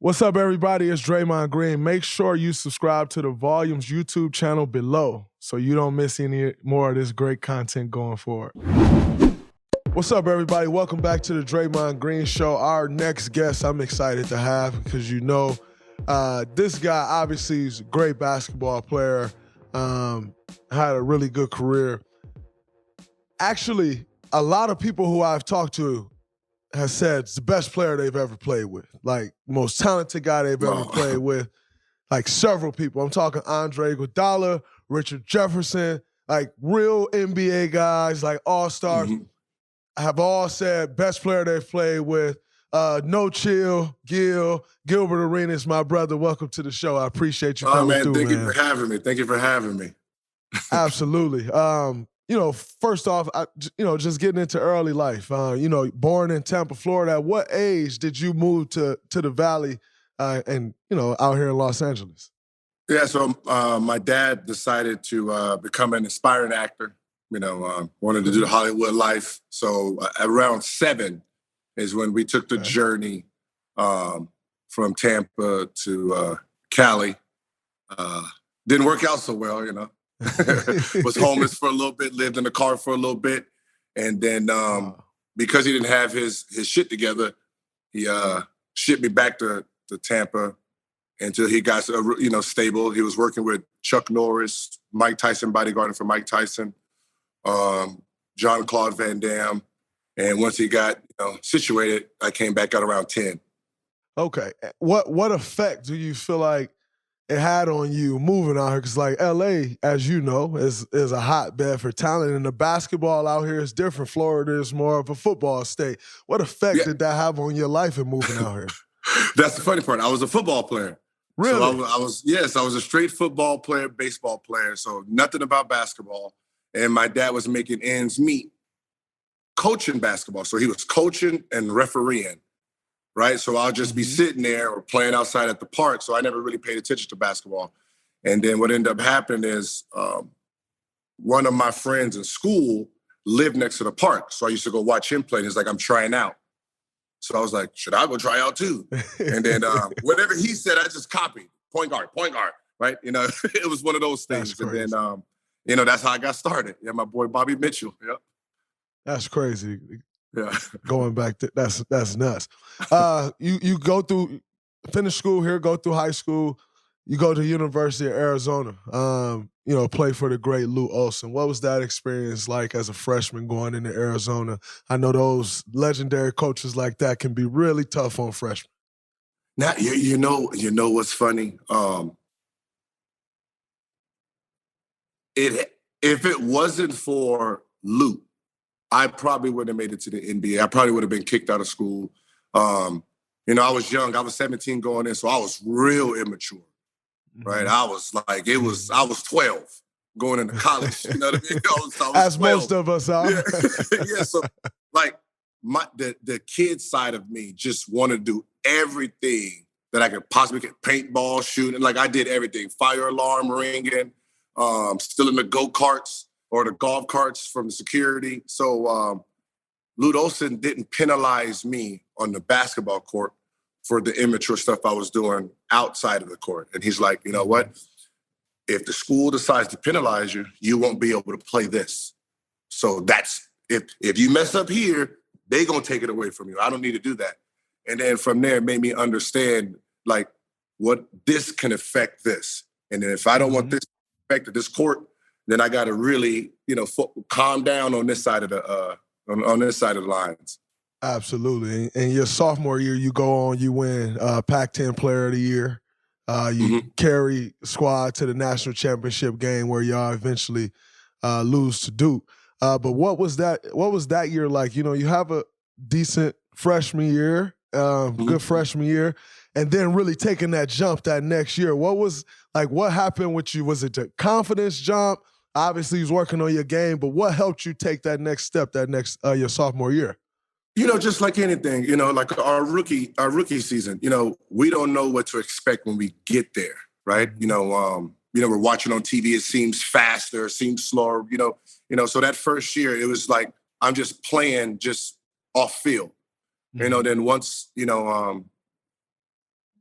What's up, everybody? It's Draymond Green. Make sure you subscribe to the Volumes YouTube channel below so you don't miss any more of this great content going forward. What's up, everybody? Welcome back to the Draymond Green Show. Our next guest I'm excited to have because this guy obviously is a great basketball player, had a really good career. Actually, a lot of people who I've talked to has said it's the best player they've ever played with, like most talented guy they've ever played with, like several people. I'm talking Andre Iguodala, Richard Jefferson, like real NBA guys, like all-stars, have all said best player they've played with. No chill, Gilbert Arenas, my brother. Welcome to the show. I appreciate you coming through, man. Thank you for having me. Thank you for having me. Absolutely. First off, just getting into early life, born in Tampa, Florida, at what age did you move to the Valley and out here in Los Angeles? Yeah, so my dad decided to become an aspiring actor, wanted to do the Hollywood life. So around 7 is when we took the journey from Tampa to Cali. Didn't work out so well, was homeless for a little bit, lived in the car for a little bit. And then because he didn't have his shit together, he shipped me back to Tampa until he got, stable. He was working with Chuck Norris, Mike Tyson, bodyguarding for Mike Tyson, Jean-Claude Van Damme. And once he got situated, I came back out around 10. Okay. What effect do you feel like it had on you moving out here? Because like LA, as you know, is a hotbed for talent, and the basketball out here is different. Florida is more of a football state. What effect did that have on your life in moving out here? That's the funny part. I was a football player. Really? So I was a straight football player, baseball player, so nothing about basketball. And my dad was making ends meet coaching basketball. So he was coaching and refereeing. Right. So I'll just be sitting there or playing outside at the park. So I never really paid attention to basketball. And then what ended up happening is one of my friends in school lived next to the park. So I used to go watch him play. And he's like, I'm trying out. So I was like, should I go try out too? And then whatever he said, I just copied. Point guard. Right. It was one of those things. And then, that's how I got started. Yeah. My boy, Bobby Mitchell. Yep. That's crazy. Yeah. Going back to that's nuts. You go through, finish school here, go through high school, you go to University of Arizona, play for the great Lou Olson. What was that experience like as a freshman going into Arizona? I know those legendary coaches like that can be really tough on freshmen. Now, you know what's funny? If it wasn't for Lou, I probably wouldn't have made it to the NBA. I probably would have been kicked out of school. I was young. I was 17 going in, so I was real immature, right? I was 12 going into college. You know what I mean? I was As 12. most of us are. Yeah. So the kid side of me just wanted to do everything that I could possibly get. Paintball, shooting. Like I did everything. Fire alarm ringing, still in the go-karts or the golf carts from the security. So Lou Olson didn't penalize me on the basketball court for the immature stuff I was doing outside of the court. And he's like, you know what? If the school decides to penalize you, you won't be able to play this. So that's, if you mess up here, they're going to take it away from you. I don't need to do that. And then from there, it made me understand, like, what this can affect this. And then if I don't want this to affect this court, then I got to really, calm down on this side of the lines. Absolutely. And your sophomore year, you go on, you win Pac-10 Player of the Year. You carry squad to the national championship game where y'all eventually lose to Duke. But what was that year like? You have a decent freshman year, good freshman year, and then really taking that jump that next year. What happened with you? Was it the confidence jump? Obviously, he was working on your game, but what helped you take that next step, your sophomore year? Just like anything, like our rookie season, we don't know what to expect when we get there, right? We're watching on TV, it seems faster, it seems slower, so that first year, it was like, I'm just playing just off field. Then once,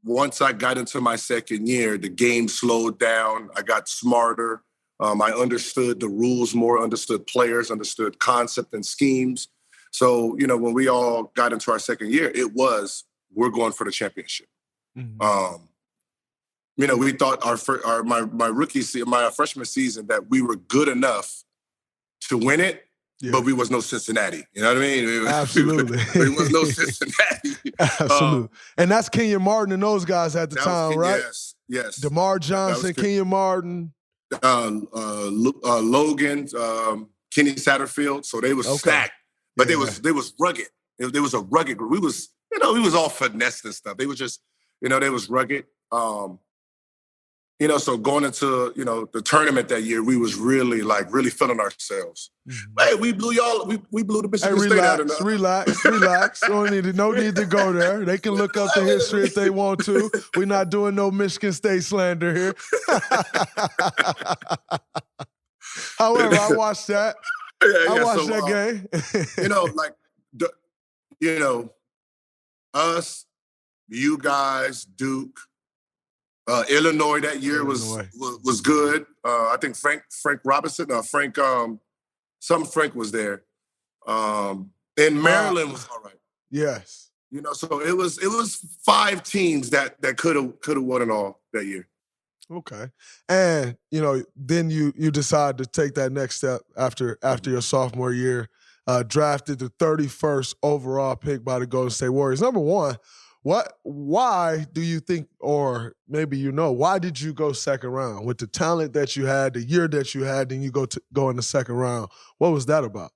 once I got into my second year, the game slowed down. I got smarter. I understood the rules more, understood players, understood concept and schemes. So, when we all got into our second year, we're going for the championship. Mm-hmm. We thought my freshman season that we were good enough to win it, but we was no Cincinnati. You know what I mean? Absolutely. We was no Cincinnati. Absolutely. And that's Kenyon Martin and those guys at the time, right? Yes. DeMar Johnson, Kenyon Martin. Logan, Kenny Satterfield. So they was stacked, but they was rugged. There was a rugged group. We was all finesse and stuff. They was just, they was rugged. So going into, the tournament that year, we was really feeling ourselves. Mm-hmm. Hey, we blew the Michigan State out of Relax. No need to go there. They can look up the history if they want to. We're not doing no Michigan State slander here. However, I watched that. I watched that game. Us, you guys, Duke, Illinois that year was good. I think Frank Robinson, Frank was there. And Maryland was all right. Yes. So it was 5 teams that could have won it all that year. Okay. And, then you decide to take that next step after your sophomore year, drafted the 31st overall pick by the Golden State Warriors. Number one, why do you think, or maybe why did you go second round? With the talent that you had, the year that you had, then you go in the second round. What was that about?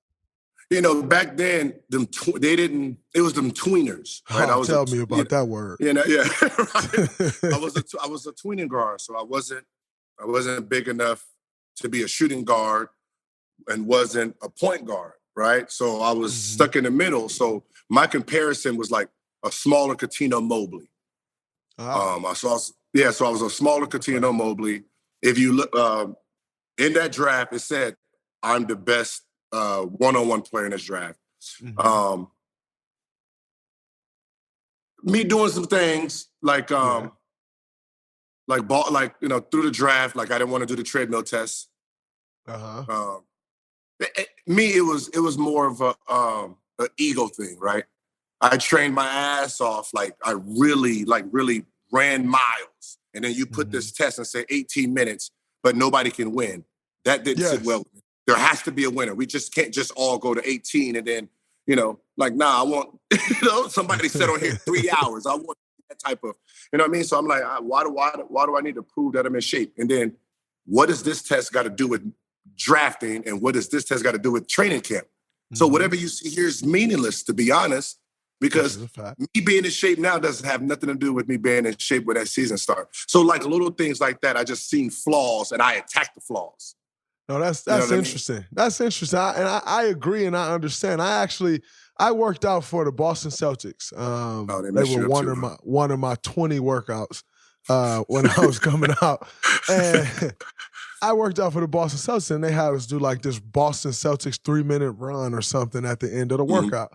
Back then, it was them tweeners. Right? Tell me about that word. Yeah. Right? I was a tweening guard, so I wasn't big enough to be a shooting guard and wasn't a point guard, right? So I was stuck in the middle. So my comparison was like a smaller Cuttino Mobley. Oh. So I was a smaller Cuttino Mobley. If you look in that draft, it said I'm the best one-on-one player in this draft. Mm-hmm. Me doing some things like through the draft, like I didn't want to do the treadmill test. It was more of an ego thing, right? I trained my ass off. Like I really ran miles. And then you put this test and say 18 minutes, but nobody can win. That didn't sit well with me. There has to be a winner. We just can't just all go to 18 and then, I want, somebody said on here 3 hours. I want that type of, you know what I mean? So I'm like, why do I need to prove that I'm in shape? And then what does this test got to do with drafting? And what does this test got to do with training camp? Mm-hmm. So whatever you see here is meaningless, to be honest, because me being in shape now doesn't have nothing to do with me being in shape when that season starts. So like little things like that, I just seen flaws and I attacked the flaws. No, that's interesting. I mean? That's interesting. I agree and I understand. I worked out for the Boston Celtics. They were one of my 20 workouts when I was coming out. And I worked out for the Boston Celtics and they had us do like this Boston Celtics 3-minute run or something at the end of the workout.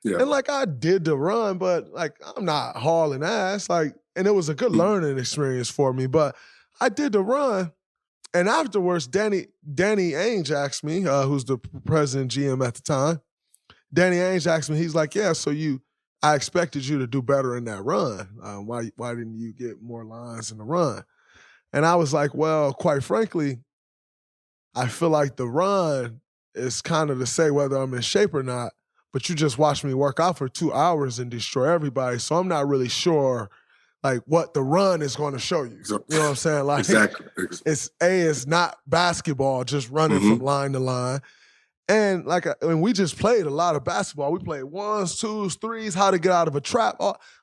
Yeah. And like I did the run, but like I'm not hauling ass. Like, and it was a good learning experience for me. But I did the run. And afterwards, Danny Ainge asked me, who's the president GM at the time. Danny Ainge asked me, he's like, yeah, so I expected you to do better in that run. Why didn't you get more lines in the run? And I was like, well, quite frankly, I feel like the run is kind of to say whether I'm in shape or not, but you just watched me work out for 2 hours and destroy everybody. So I'm not really sure like what the run is going to show you. You know what I'm saying? Like exactly. It's not basketball, just running from line to line. And like, when we just played a lot of basketball. We played 1s, 2s, 3s, how to get out of a trap.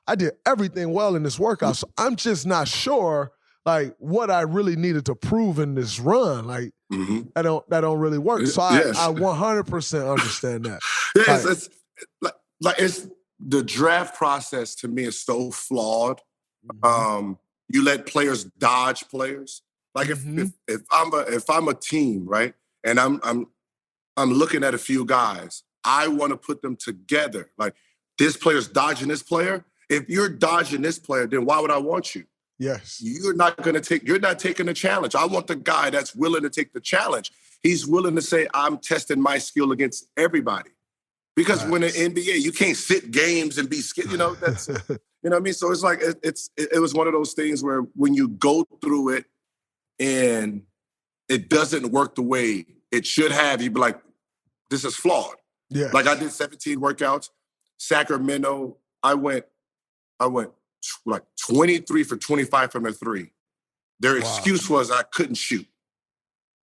I did everything well in this workout. So I'm just not sure like what I really needed to prove in this run. Like that don't really work. So I 100% understand that. Yes, it's the draft process to me is so flawed. You let players dodge players. Like if I'm a team, right, and I'm looking at a few guys, I want to put them together. Like this player's dodging this player, if you're dodging this player, then why would I want you? Yes. You're not taking the challenge. I want the guy that's willing to take the challenge. He's willing to say, I'm testing my skill against everybody. Because when in the NBA, you can't sit games and be scared. That's, you know what I mean? So it's like, it was one of those things where when you go through it and it doesn't work the way it should have, you'd be like, this is flawed. Yeah. Like I did 17 workouts. Sacramento, I went like 23 for 25 from the three. Their excuse was I couldn't shoot.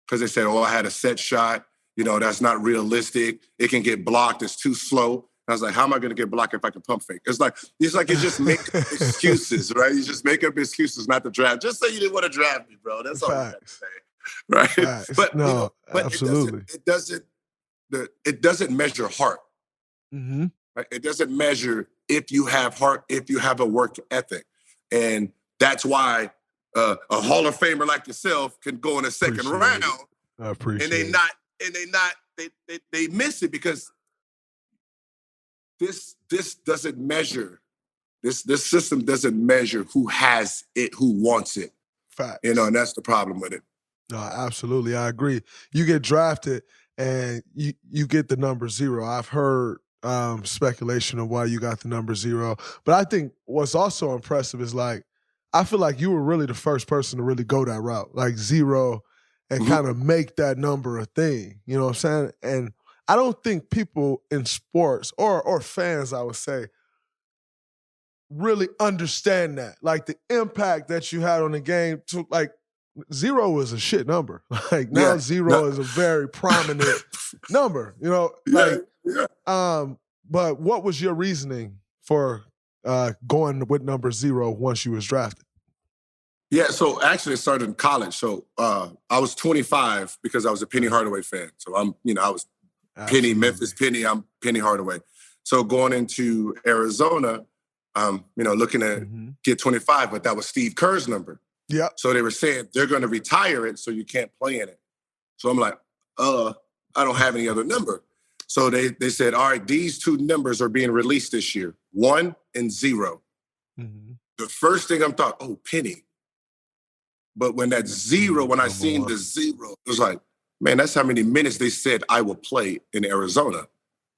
Because they said, I had a set shot. That's not realistic. It can get blocked. It's too slow. I was like, how am I going to get blocked if I can pump fake? It's like you just make excuses, right? You just make up excuses not to draft. Just say you didn't want to draft me, bro. That's all you got to say, right? Facts. But no, but absolutely. It doesn't measure heart. Mm-hmm. Right? It doesn't measure if you have heart, if you have a work ethic, and that's why a Hall of Famer like yourself can go in a second round. I appreciate it. They miss it because this doesn't measure. This system doesn't measure who has it, who wants it. Facts. And that's the problem with it. No, absolutely. I agree. You get drafted and you get the number 0. I've heard speculation of why you got the number 0. But I think what's also impressive is I feel like you were really the first person to really go that route, 0, and kind of make that number a thing. You know what I'm saying? And I don't think people in sports or fans, I would say, really understand that. The impact that you had on the game to 0 is a shit number. Now 0 is a very prominent number, but what was your reasoning for going with number 0 once you was drafted? Yeah, so actually it started in college. So I was 25 because I was a Penny Hardaway fan. So I was Penny, Memphis Penny, I'm Penny Hardaway. So going into Arizona, looking to get 25, but that was Steve Kerr's number. Yeah. So they were saying they're going to retire it so you can't play in it. So I'm like, I don't have any other number. So they said, all right, these 2 numbers are being released this year, 1 and 0. Mm-hmm. The first thing I'm thought, Penny. But when that 0, when I seen the 0, it was like, man, that's how many minutes they said I will play in Arizona.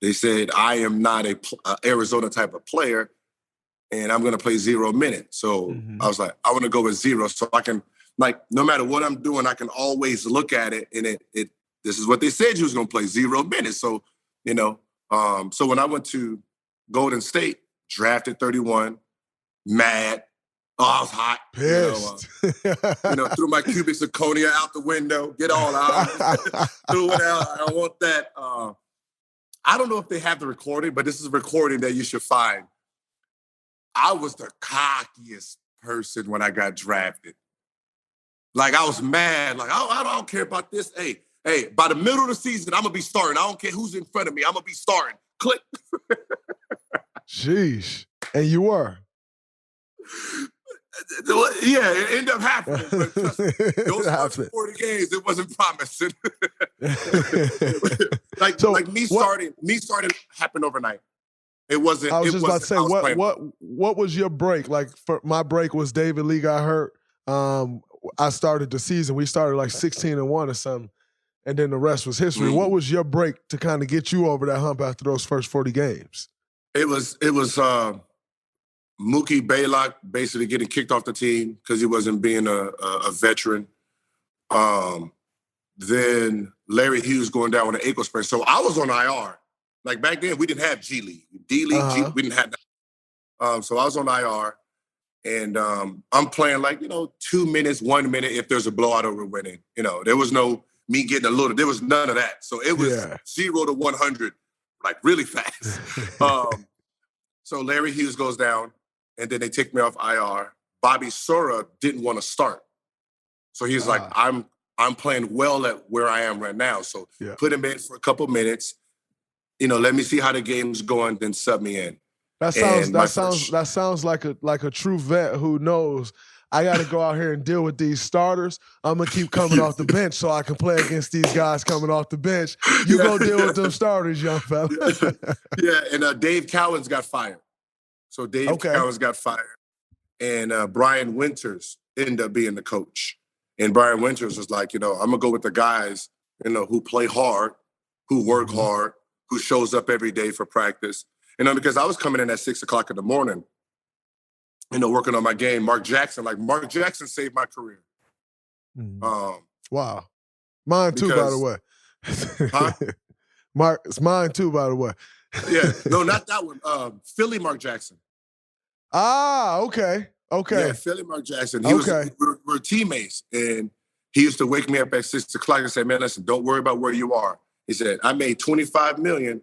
They said I am not a Arizona type of player, and I'm going to play 0 minutes. So I was like, I want to go with 0 so I can, no matter what I'm doing, I can always look at it, and this is what they said you was going to play 0 minutes. So, so when I went to Golden State, drafted 31, mad. I was hot. Pissed. Threw my cubic zirconia out the window, get all out. Threw it out. I don't want that. I don't know if they have the recording, but this is a recording that you should find. I was the cockiest person when I got drafted. I was mad. I don't care about this. Hey, by the middle of the season, I'm going to be starting. I don't care who's in front of me. I'm going to be starting. Click. Sheesh. And you were. Yeah, it ended up happening. But those first 40 games, it wasn't promising. Me starting happened overnight. It wasn't. I was just about to say, what was your break? For my break was David Lee got hurt. I started the season. We started 16-1 or something, and then the rest was history. What was your break to kind of get you over that hump after those first 40 games? It was Mookie Baylock basically getting kicked off the team because he wasn't being a veteran. Then Larry Hughes going down with an ankle sprain. So I was on IR. Back then, we didn't have G League. D League, we didn't have that. So I was on IR. And I'm playing 2 minutes, 1 minute if there's a blowout or we're winning. There was no me getting a little. There was none of that. So it was 0 to 100, really fast. So Larry Hughes goes down. And then they take me off IR. Bobby Sora didn't want to start. So he's like, I'm playing well at where I am right now. So put him in for a couple minutes. Let me see how the game's going, then sub me in. That sounds like a true vet who knows I got to go out here and deal with these starters. I'm going to keep coming off the bench so I can play against these guys coming off the bench. You go deal with them starters, young fella. And Dave Cowens got fired. So Dave Okay. Cowens got fired, and Brian Winters ended up being the coach. And Brian Winters was like, I'm going to go with the guys, who play hard, who work hard, who shows up every day for practice. Because I was coming in at 6 o'clock in the morning, working on my game. Mark Jackson saved my career. Wow. Mine too, by the way. Huh? It's mine too, by the way. Yeah. No, not that one. Philly Mark Jackson. Ah, okay. Okay. Yeah, Philly Mark Jackson. We're teammates. And he used to wake me up at 6 o'clock and say, man, listen, don't worry about where you are. He said, I made $25 million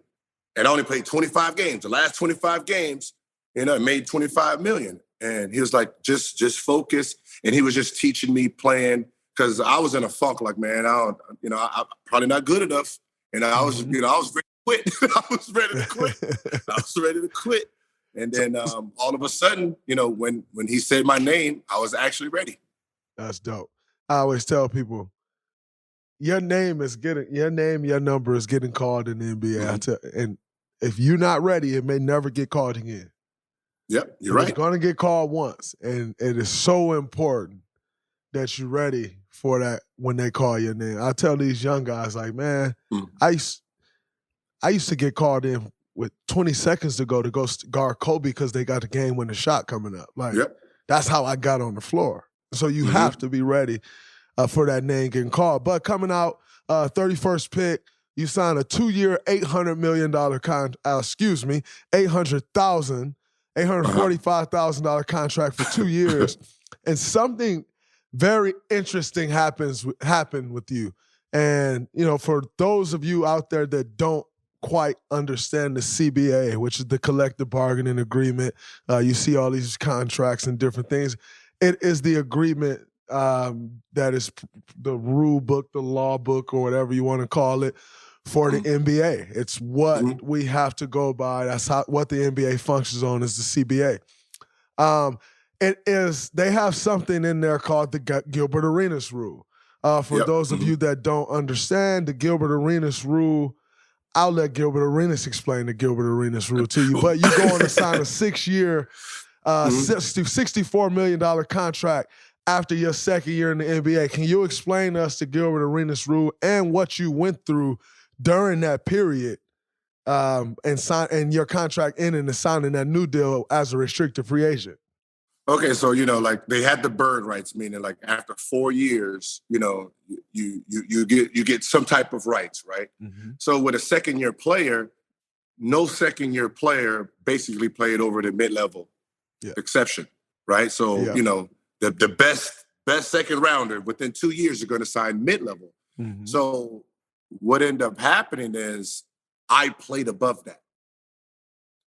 and I only played 25 games. The last 25 games, I made $25 million. And he was like, just focus. And he was just teaching me playing, because I was in a funk, like, man, I'm probably not good enough. And I was, I was ready to quit. I was ready to quit. And then all of a sudden, when he said my name, I was actually ready. That's dope. I always tell people, your number is getting called in the NBA. And if you're not ready, it may never get called again. Yep, you're right. It's going to get called once. And it is so important that you're ready for that when they call your name. I tell these young guys, like, man, I used to get called in with 20 seconds to go guard Kobe because they got the game-winning shot coming up. Like, that's how I got on the floor. So you have to be ready for that name getting called. But coming out, 31st pick, you signed a 2-year, $800 million $845,000 contract for 2 years. And something very interesting happened with you. And, for those of you out there that don't quite understand the CBA, which is the collective bargaining agreement, you see all these contracts and different things. It is the agreement that is the rule book, the law book, or whatever you want to call it, for the NBA. It's what we have to go by. That's what the NBA functions on, is the CBA. They have something in there called the Gilbert Arenas rule. For those of you that don't understand the Gilbert Arenas rule, I'll let Gilbert Arenas explain the Gilbert Arenas rule to you. But you go on to sign a 6-year, $64 million contract after your second year in the NBA. Can you explain to us the Gilbert Arenas rule and what you went through during that period, and your contract ending and signing that new deal as a restricted free agent? Okay, so like they had the bird rights, meaning like after 4 years, you get some type of rights, right? So with a second-year player, no second-year player basically played over the mid-level exception, right? So the best second rounder within 2 years are going to sign mid-level. So what ended up happening is I played above that.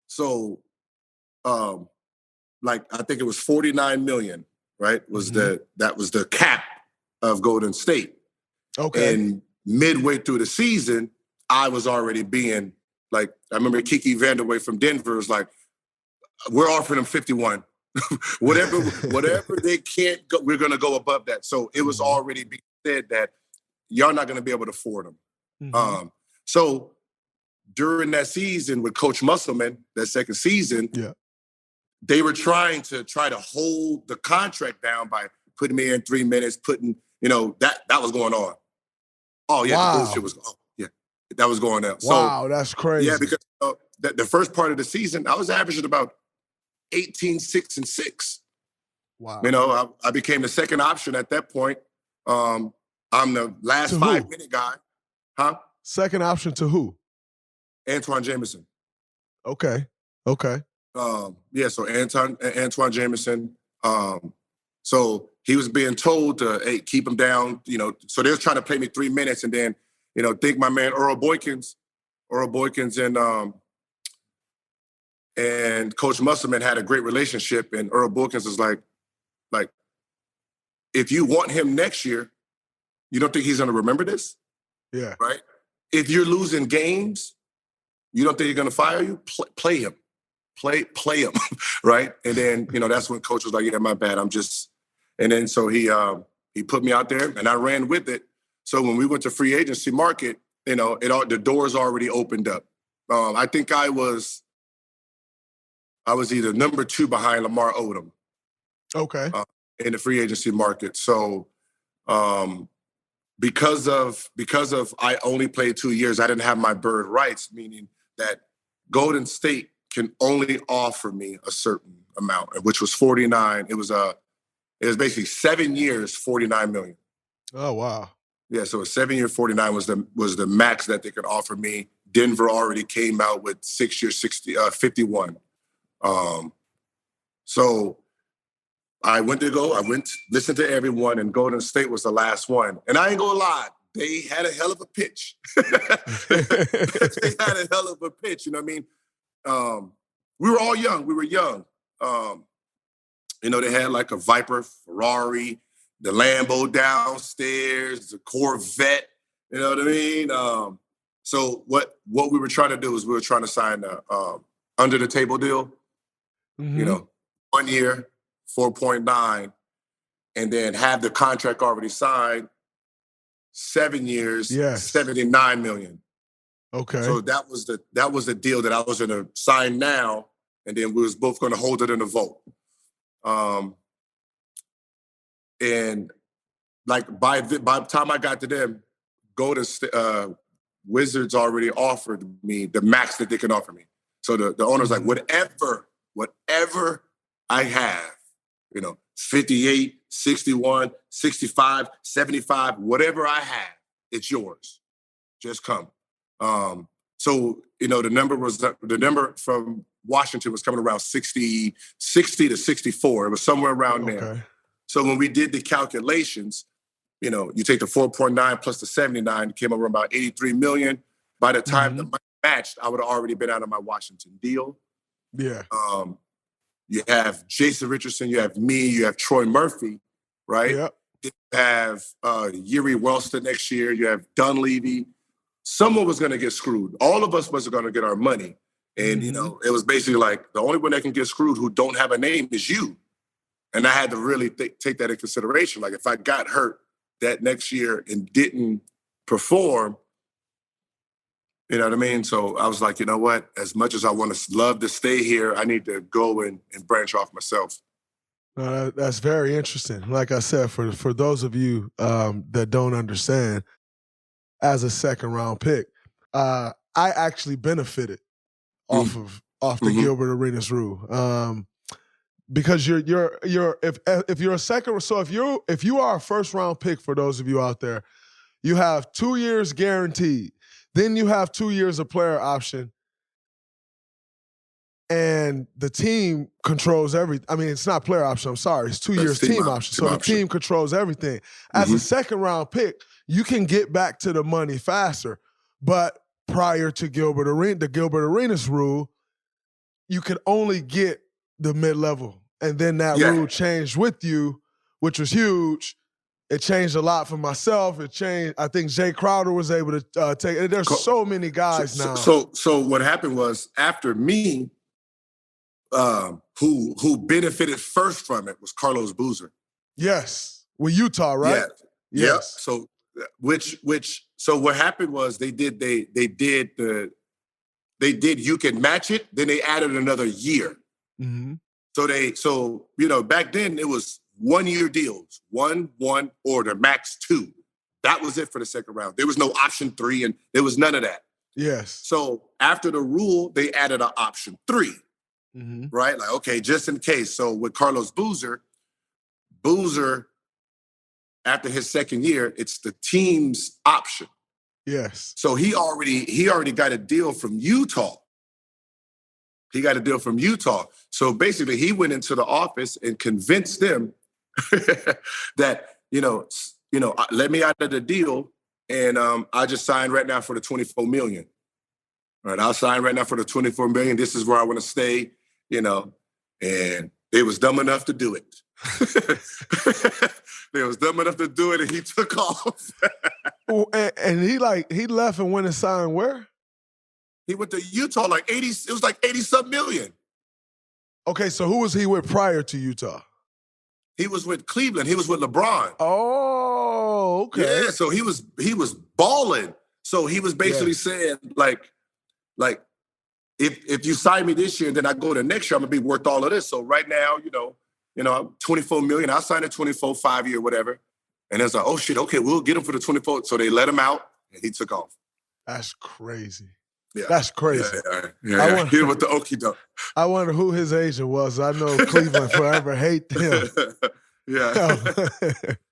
So like I think it was 49 million, right? That was the cap of Golden State. Okay. And midway through the season, I was already being like, I remember Kiki Vanderway from Denver was like, we're offering them 51. whatever they can't go, we're gonna go above that. So it was already being said that y'all not gonna be able to afford them. So during that season with Coach Musselman, that second season, they were trying to hold the contract down by putting me in 3 minutes, that was going on. Oh yeah, the bullshit was that was going on. Wow, so, that's crazy. Yeah, because the first part of the season, I was averaging about 18, 6, and 6. Wow. I became the second option at that point. I'm the last 5-minute guy. Huh? Second option to who? Antoine Jameson. Okay. So Antoine Jameson. So he was being told to keep him down, so they was trying to play me 3 minutes, and then, think my man Earl Boykins and Coach Musselman had a great relationship, and Earl Boykins is like, if you want him next year, you don't think he's going to remember this? Yeah. Right? If you're losing games, you don't think he's going to fire you? Play him. Play him, right? And then, that's when Coach was like, yeah, my bad. And then so he put me out there, and I ran with it. So when we went to free agency market, the doors already opened up. I think I was I was either number 2 behind Lamar Odom. Okay. In the free agency market. So because of I only played 2 years, I didn't have my bird rights, meaning that Golden State can only offer me a certain amount, which was 49. It was basically 7 years, 49 million. Oh wow. Yeah, so a 7-year 49 was the max that they could offer me. Denver already came out with 6 years 51. So I went, listened to everyone, and Golden State was the last one. And I ain't gonna lie, they had a hell of a pitch. They had a hell of a pitch, you know what I mean? We were all young. We were young. They had like a Viper, Ferrari, the Lambo downstairs, the Corvette, you know what I mean? So what we were trying to do is we were trying to sign a under the table deal, 1 year, 4.9, and then have the contract already signed, 7 years, yes. 79 million. Okay. So that was the deal that I was going to sign now, and then we was both going to hold it in a vote. And like by the time I got to them, Wizards already offered me the max that they can offer me. So the owner's like, whatever I have, 58, 61, 65, 75, whatever I have, it's yours. Just come. So the number from Washington was coming around 60 to 64. It was somewhere around there. So when we did the calculations, you take the 4.9 plus the 79, it came over about 83 million. By the time the money matched, I would have already been out of my Washington deal. Yeah. You have Jason Richardson, you have me, you have Troy Murphy, right? Yep. You have Yuri Wellston next year. You have Dunleavy. Someone was going to get screwed. All of us was going to get our money. And, it was basically like the only one that can get screwed who don't have a name is you. And I had to really take that in consideration. Like if I got hurt that next year and didn't perform, you know what I mean? So I was like, you know what? As much as I want to love to stay here, I need to go and branch off myself. That's very interesting. Like I said, for those of you that don't understand, as a second-round pick, I actually benefited off the Gilbert Arenas rule. Because if you're a second, so if you are a first-round pick, for those of you out there, you have 2 years guaranteed. Then you have 2 years of player option, and the team controls everything. I mean, it's not player option. I'm sorry. It's 2 years team option. So the team controls everything. As a second-round pick, you can get back to the money faster. But prior to the Gilbert Arenas rule, you could only get the mid-level. And then that rule changed with you, which was huge. It changed a lot for myself. It changed. I think Jay Crowder was able to take it. There's so many guys now. So what happened was after me, who benefited first from it was Carlos Boozer. Yes, with Utah, right? Yeah. Yes. So so what happened was they did you can match it. Then they added another year. Mm-hmm. So back then it was 1 year deals, one or the max 2. That was it for the second round. There was no option 3 and there was none of that. Yes. So after the rule, they added an option 3, right? Like, okay, just in case. So with Carlos Boozer, after his second year, it's the team's option. Yes. So he already got a deal from Utah. So basically he went into the office and convinced them that, let me out of the deal. And I just signed right now for the 24 million. All right, I'll sign right now for the 24 million. This is where I want to stay, and they was dumb enough to do it. They was dumb enough to do it, and he took off. And he left and went and signed where? He went to Utah, it was like 80-something million. Okay, so who was he with prior to Utah? He was with Cleveland. He was with LeBron. Oh, okay. Yeah, so he was balling. So he was basically saying, like if you sign me this year and then I go to next year, I'm gonna be worth all of this. So right now, I'm 24 million. I signed a 24, 5-year, whatever. And it's like, oh shit, okay, we'll get him for the 24. So they let him out and he took off. That's crazy. Yeah. That's crazy. Yeah. Hit him with the okie doke. I wonder who his agent was. I know Cleveland forever hate him. Yeah.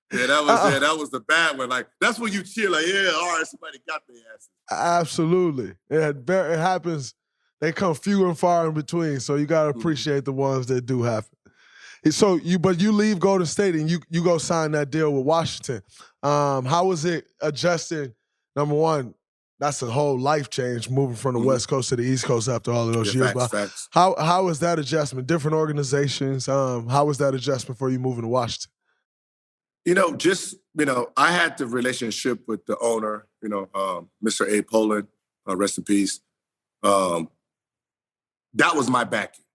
That was the bad one. Like, that's when you cheer, like, yeah, all right, somebody got their asses. Absolutely. It happens. They come few and far in between, so you got to appreciate the ones that do happen. So but you leave Golden State and you go sign that deal with Washington. How was it adjusting? Number one, that's a whole life change moving from the West Coast to the East Coast after all of those years. Facts. How was that adjustment? Different organizations. How was that adjustment for you moving to Washington? I had the relationship with the owner, Mr. A. Poland, rest in peace. That was my backing,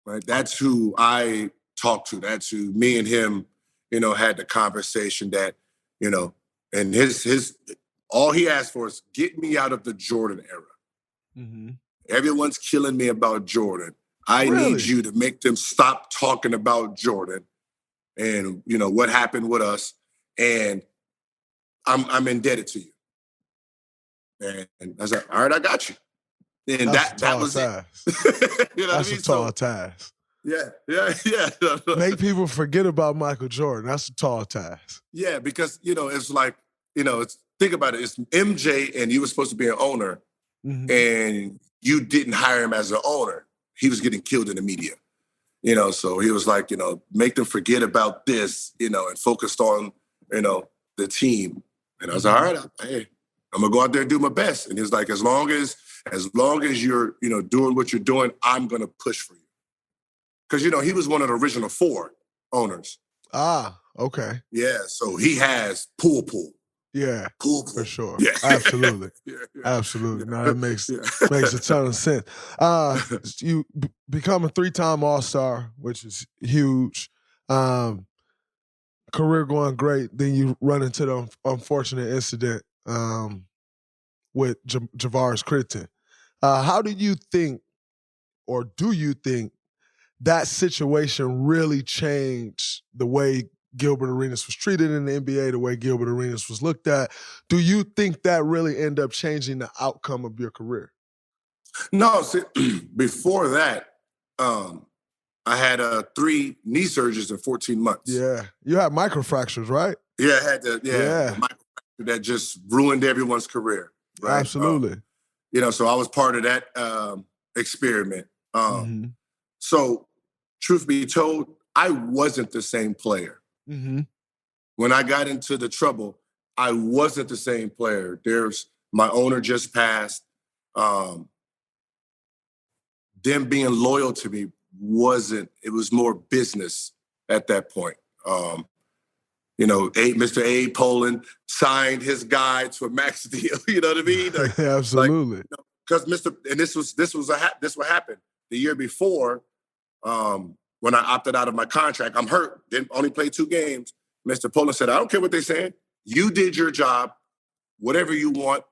right? That's who I talked to. That's who me and him, had the conversation that, and his all he asked for is get me out of the Jordan era. Mm-hmm. Everyone's killing me about Jordan. I need you to make them stop talking about Jordan and, what happened with us. And I'm indebted to you. And I was like, all right, I got you. And that was it. That's a tall task. Yeah. Make people forget about Michael Jordan. That's a tall task. Yeah, because, it's like, think about it. It's MJ and you were supposed to be an owner and you didn't hire him as an owner. He was getting killed in the media. So he was like, make them forget about this, and focused on, the team. And I was like, all right, hey, I'm gonna go out there and do my best. And he was like, as long as you're, doing what you're doing, I'm gonna push for you. Because, he was one of the original 4 owners. Ah, okay. Yeah, so he has pool. Yeah, pool. For sure. Yeah. Absolutely. Absolutely. No, that makes a ton of sense. You become a 3-time All-Star, which is huge. Career going great. Then you run into the unfortunate incident with Javaris Crittenton. How do you think, or do you think, that situation really changed the way Gilbert Arenas was treated in the NBA, the way Gilbert Arenas was looked at? Do you think that really ended up changing the outcome of your career? No, see, before that, I had 3 knee surgeries in 14 months. Yeah. You had microfractures, right? Yeah, I had the microfracture that just ruined everyone's career. Right? Absolutely. So I was part of that experiment. So, truth be told, I wasn't the same player. Mm-hmm. When I got into the trouble, I wasn't the same player. My owner just passed. Them being loyal to me it was more business at that point. Mr. A. Poland signed his guy to a max deal. You know what I mean? Like, absolutely. Because this what happened the year before. When I opted out of my contract, I'm hurt. Didn't only play 2 games. Mr. Poland said, I don't care what they're saying. You did your job. Whatever you want,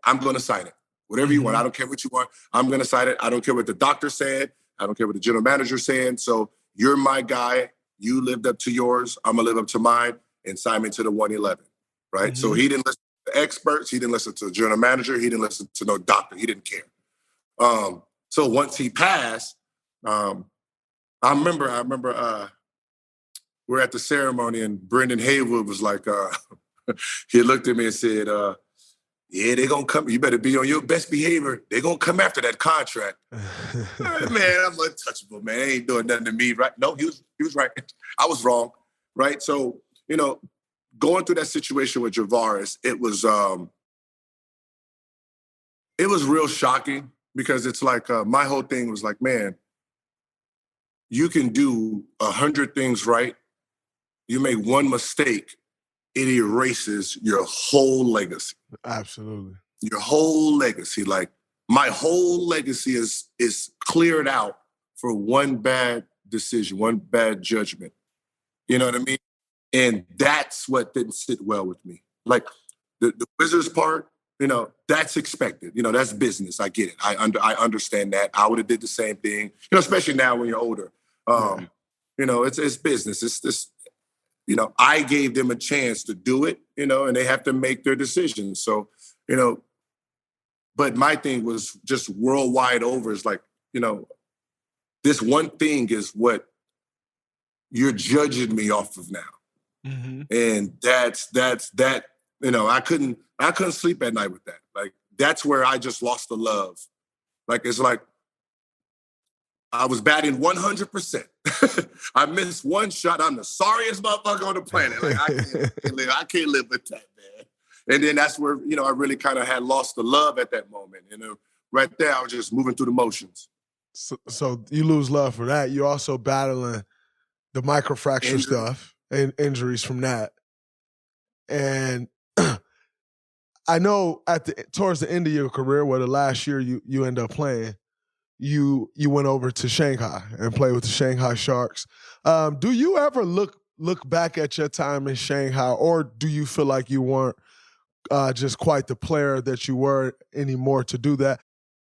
I'm going to sign it. Whatever you want. I don't care what you want. I'm going to sign it. I don't care what the doctor said. I don't care what the general manager's saying. So you're my guy. You lived up to yours. I'm going to live up to mine and sign me to the 111. Right? So he didn't listen to experts. He didn't listen to the general manager. He didn't listen to no doctor. He didn't care. So once he passed, I remember we're at the ceremony and Brendan Haywood was like, he looked at me and said, yeah, they're going to come. You better be on your best behavior. They're going to come after that contract. Man, I'm untouchable, man. They ain't doing nothing to me, right? No, he was right. I was wrong, right? So, going through that situation with Javaris, it was real shocking because it's like my whole thing was like, man, you can do 100 things right. You make one mistake, it erases your whole legacy. Absolutely. Your whole legacy. Like, my whole legacy is cleared out for one bad decision, one bad judgment. You know what I mean? And that's what didn't sit well with me. Like, the Wizards part, that's expected. That's business. I get it. I understand that. I would have did the same thing, especially now when you're older. It's business. It's this, I gave them a chance to do it, and they have to make their decisions. So, but my thing was just worldwide over is like, this one thing is what you're judging me off of now. Mm-hmm. And that's that, I couldn't sleep at night with that. Like, that's where I just lost the love. Like, it's like I was batting 100%. I missed one shot. I'm the sorriest motherfucker on the planet. Like, I can't live with that, man. And then that's where, I really kind of had lost the love at that moment. Right there, I was just moving through the motions. So you lose love for that. You're also battling the microfracture stuff and injuries from that. And I know towards the end of your career, the last year you end up playing, you went over to Shanghai and played with the Shanghai Sharks. Do you ever look back at your time in Shanghai, or do you feel like you weren't just quite the player that you were anymore to do that?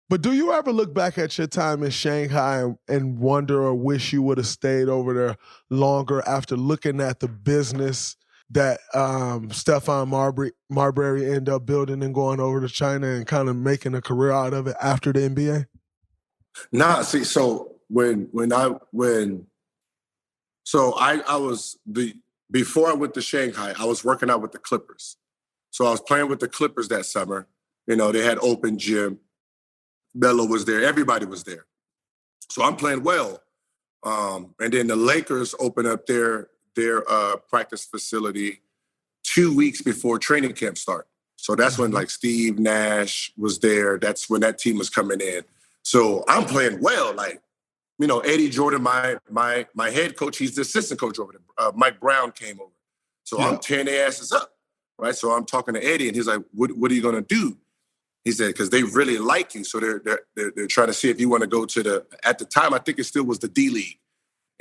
But do you ever look back at your time in Shanghai and wonder or wish you would have stayed over there longer after looking at the business that Stephon Marbury ended up building and going over to China and kind of making a career out of it after the NBA? Nah, see, so before I went to Shanghai, I was working out with the Clippers. So I was playing with the Clippers that summer. They had open gym. Melo was there. Everybody was there. So I'm playing well. And then the Lakers opened up their practice facility 2 weeks before training camp start. So that's when like Steve Nash was there. That's when that team was coming in. So I'm playing well. Like, Eddie Jordan, my head coach, he's the assistant coach over there. Mike Brown came over. So I'm tearing their asses up, right? So I'm talking to Eddie, and he's like, what are you going to do? He said, because they really like you. So they're trying to see if you want to go to at the time, I think it still was the D-League.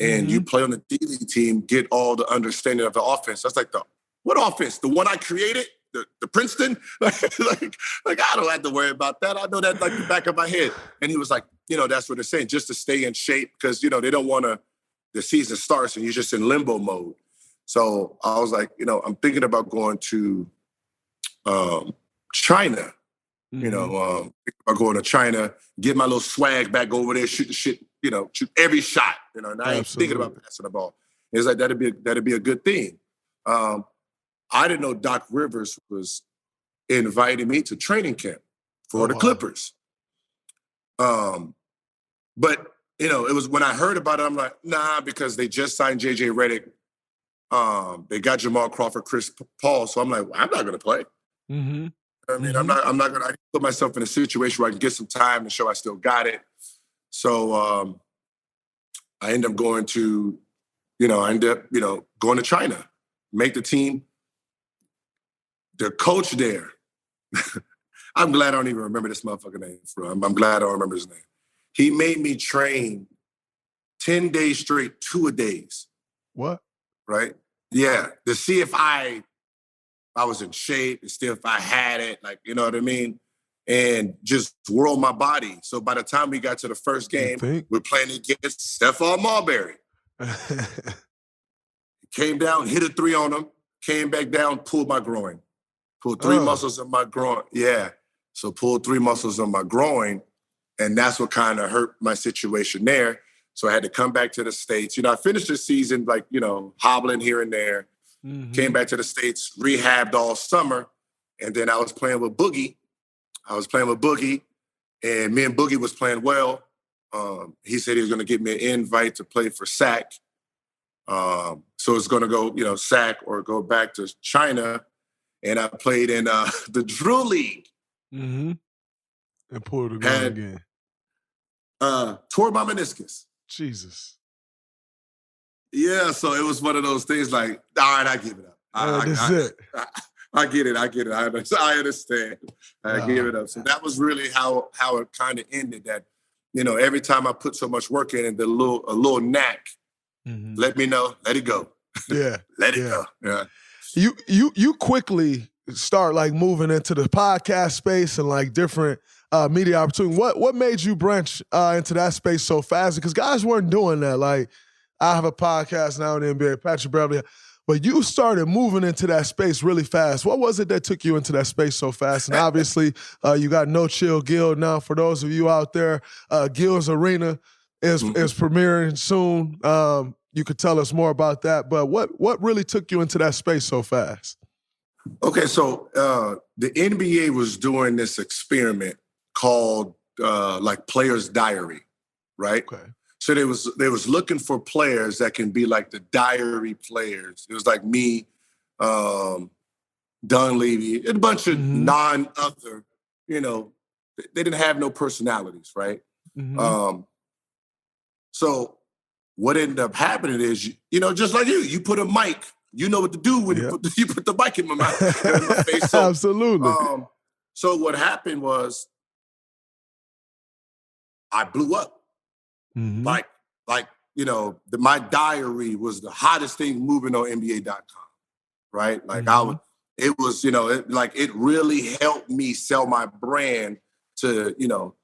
And you play on the D-League team, get all the understanding of the offense. That's like, what offense? The one I created? The Princeton? like, I don't have to worry about that. I know that like the back of my head. And he was like, that's what they're saying, just to stay in shape because, they don't want the season starts and you're just in limbo mode. So I was like, I'm thinking about going to China. About going to China, get my little swag back over there, shoot the shit, shoot every shot, and I ain't thinking about passing the ball. It's like that'd be a good thing. I didn't know Doc Rivers was inviting me to training camp for the Clippers. But it was when I heard about it, I'm like, nah, because they just signed JJ Redick. They got Jamal Crawford, Chris Paul, so I'm like, well, I'm not gonna play. Mm-hmm. I'm not going to put myself in a situation where I can get some time and show I still got it. So I end up going to, going to China, make the team. The coach there, I'm glad I don't even remember this motherfucker name. I'm glad I don't remember his name. He made me train 10 days straight, 2-a-days. What? Right? Yeah. To see if I was in shape and still if I had it, like, you know what I mean? And just whirl my body. So by the time we got to the first game, we're playing against Stephon Marbury. Came down, hit a 3 on him, came back down, pulled my groin. Pulled 3 muscles in my groin. Yeah. So pulled 3 muscles on my groin. And that's what kind of hurt my situation there. So I had to come back to the States. I finished the season like, hobbling here and there. Mm-hmm. Came back to the States, rehabbed all summer, and then I was playing with Boogie. And me and Boogie was playing well. He said he was going to get me an invite to play for SAC. So it's going to go, SAC or go back to China. And I played in the Drew League. Mm-hmm. And pulled the ground again. Tore my meniscus. Jesus. Yeah, so it was one of those things like, all right, I give it up. I get it. I understand. I give it up. So that was really how it kind of ended. That, every time I put so much work in and a little knack, let me know, let it go. Yeah. Let it go. Yeah. You quickly start like moving into the podcast space and like different media opportunities. What made you branch into that space so fast? Because guys weren't doing that. Like, I have a podcast now in the NBA, Patrick Beverly, but you started moving into that space really fast. What was it that took you into that space so fast? And obviously, you got No Chill Gil now. For those of you out there, Gil's Arena is premiering soon. You could tell us more about that. But what really took you into that space so fast? Okay, so the NBA was doing this experiment called like Player's Diary, right? Okay. So they was looking for players that can be like the diary players. It was like me, Dunleavy, and a bunch of non-other, you know, they didn't have no personalities, right? So what ended up happening is, you know, just like you put a mic, you know what to do when you put the mic in my mouth, in my face. So, absolutely. So what happened was I blew up. Like you know, my diary was the hottest thing moving on NBA.com, right? Like it was, you know, it really helped me sell my brand to, you know,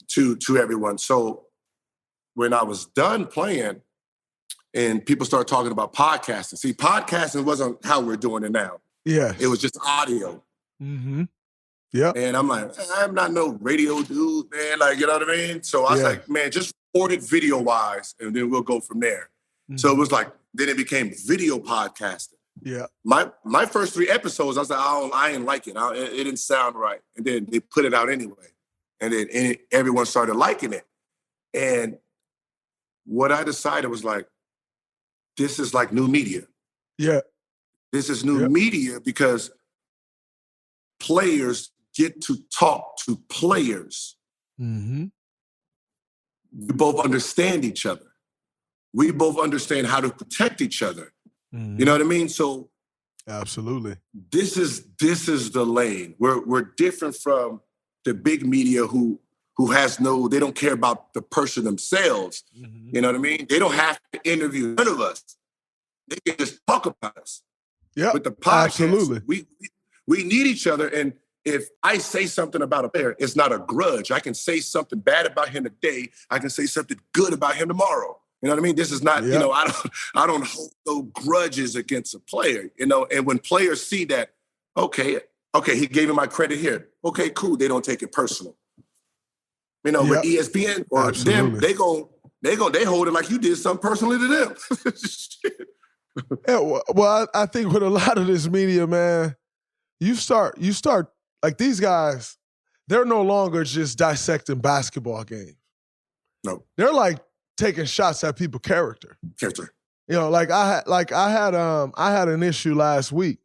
to everyone. So when I was done playing and people started talking about podcasting, see, podcasting wasn't how we're doing it now. Yeah. It was just audio. Yeah. And I'm like, I'm not no radio dude, man. Like, you know what I mean? So I was like, man, just record it video-wise, and then we'll go from there. So it was like, then it became video podcasting. Yeah. My first 3 episodes, I was like, I ain't like it. It didn't sound right. And then they put it out anyway. And then everyone started liking it. And what I decided was like, this is like new media. Yeah. This is new media because players get to talk to players. We both understand each other. We both understand how to protect each other. You know what I mean? So absolutely. This is the lane. We're different from the big media who they don't care about the person themselves. You know what I mean? They don't have to interview none of us. They can just talk about us. Yeah. With the podcast, absolutely. We need each other. And if I say something about a player, it's not a grudge. I can say something bad about him today. I can say something good about him tomorrow. You know what I mean? This is not, you know, I don't hold no grudges against a player, you know, and when players see that, okay, he gave me my credit here. Okay, cool. They don't take it personal. You know, with ESPN or them, they hold it like you did something personally to them. Well, I think with a lot of this media, man, you start like these guys, they're no longer just dissecting basketball games. No. They're like taking shots at people's character. You know, like I had an issue last week,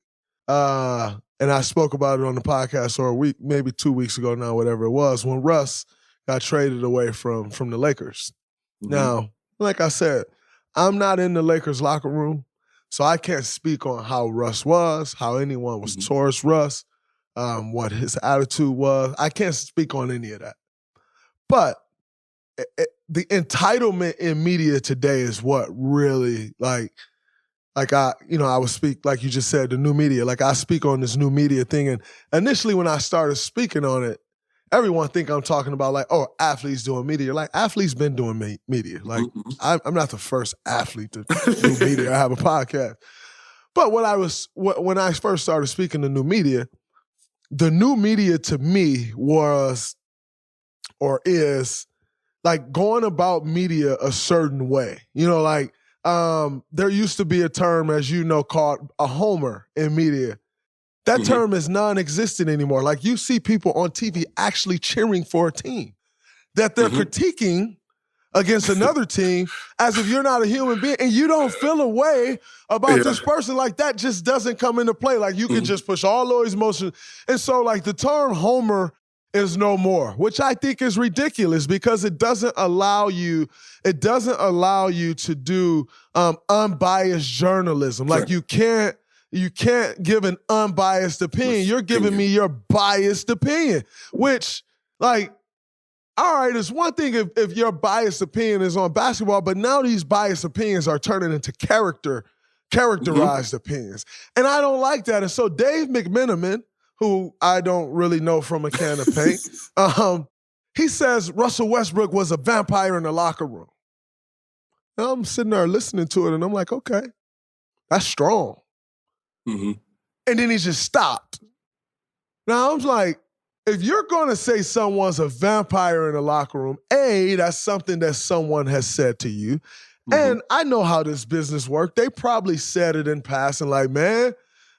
and I spoke about it on the podcast or a week, maybe 2 weeks ago now, whatever it was, when Russ got traded away from the Lakers. Now, like I said, I'm not in the Lakers locker room, so I can't speak on how Russ was, how anyone was towards Russ, what his attitude was. I can't speak on any of that. But the entitlement in media today is what really, like I would speak, like you just said, the new media. Like I speak on this new media thing. And initially when I started speaking on it, everyone think I'm talking about like, oh, athletes doing media. Like athletes been doing media. Like I'm not the first athlete to do media. I have a podcast. But when I first started speaking to new media, the new media to me was or is like going about media a certain way. You know, like there used to be a term, as you know, called a homer in media. That term is non-existent anymore. Like you see people on TV actually cheering for a team that they're critiquing against another team as if you're not a human being and you don't feel a way about this person. Like that just doesn't come into play. Like you can just push all those emotions. And so like the term homer is no more, which I think is ridiculous because it doesn't allow you to do unbiased journalism. Like you can't give an unbiased opinion. You're giving me your biased opinion, which like, all right, it's one thing if your biased opinion is on basketball, but now these biased opinions are turning into character characterized opinions. And I don't like that. And so Dave McMenamin, who I don't really know from a can of paint, he says Russell Westbrook was a vampire in the locker room. And I'm sitting there listening to it, and I'm like, okay, that's strong. Mm-hmm. And then he just stopped. Now, I'm like, if you're going to say someone's a vampire in the locker room, A, that's something that someone has said to you. Mm-hmm. And I know how this business works. They probably said it in passing, like, man,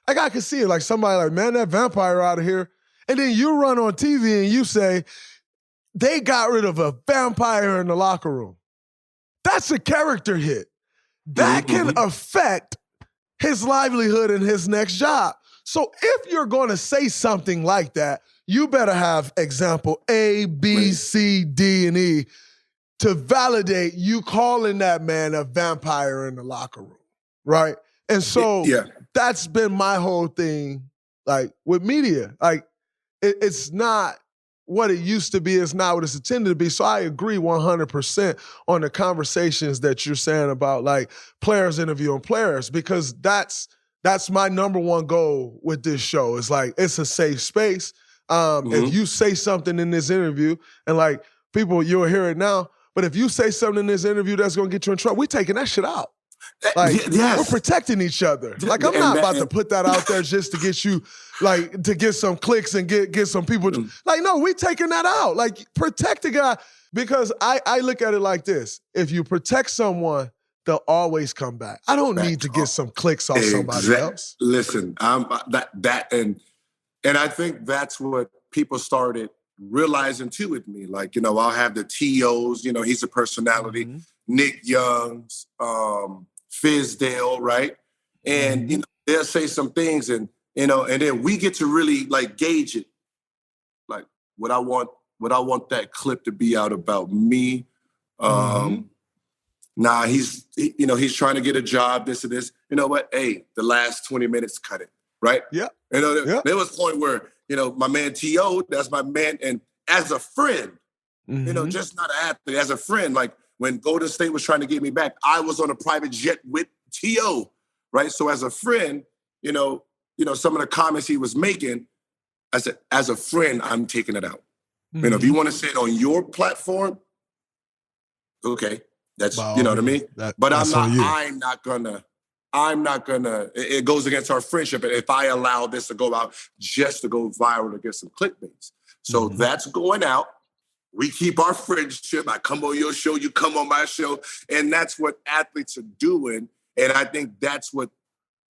like I can see it, like somebody like, man, that vampire out of here. And then you run on TV and you say, they got rid of a vampire in the locker room. That's a character hit. That can affect his livelihood and his next job. So if you're going to say something like that, you better have example A, B, C, D, and E to validate you calling that man a vampire in the locker room, right? And so that's been my whole thing, like, with media. Like, it's not what it used to be. It's not what it's intended to be. So I agree 100% on the conversations that you're saying about, like, players interviewing players, because that's my number one goal with this show. It's like, it's a safe space. If you say something in this interview, and like people, you'll hear it now, but if you say something in this interview that's going to get you in trouble, we're taking that shit out. Like, we're protecting each other. Like, I'm not about to put that out there just to get you, like, to get some clicks and get some people. Like, no, we taking that out. Like, protect the guy. Because I look at it like this. If you protect someone, they'll always come back. I don't need to get some clicks off somebody else. Listen, and I think that's what people started realizing too with me. Like, you know, I'll have the TOs, you know, he's a personality, Nick Young's, Fizdale, right? And, you know, they'll say some things and, you know, and then we get to really, like, gauge it. Like, would I want that clip to be out about me? Nah, he's trying to get a job, this and this. You know what? Hey, the last 20 minutes, cut it, right? Yeah. You know, there was a point where, you know, my man T.O., that's my man, and as a friend, you know, just not an athlete, as a friend, like, when Golden State was trying to get me back, I was on a private jet with T.O., right? So as a friend, you know, some of the comments he was making, I said, as a friend, I'm taking it out. You know, if you want to say it on your platform, okay, that's, you know what I mean? But I'm not gonna, it goes against our friendship. And if I allow this to go out just to go viral to get some clickbaits. So that's going out. We keep our friendship. I come on your show, you come on my show. And that's what athletes are doing. And I think that's what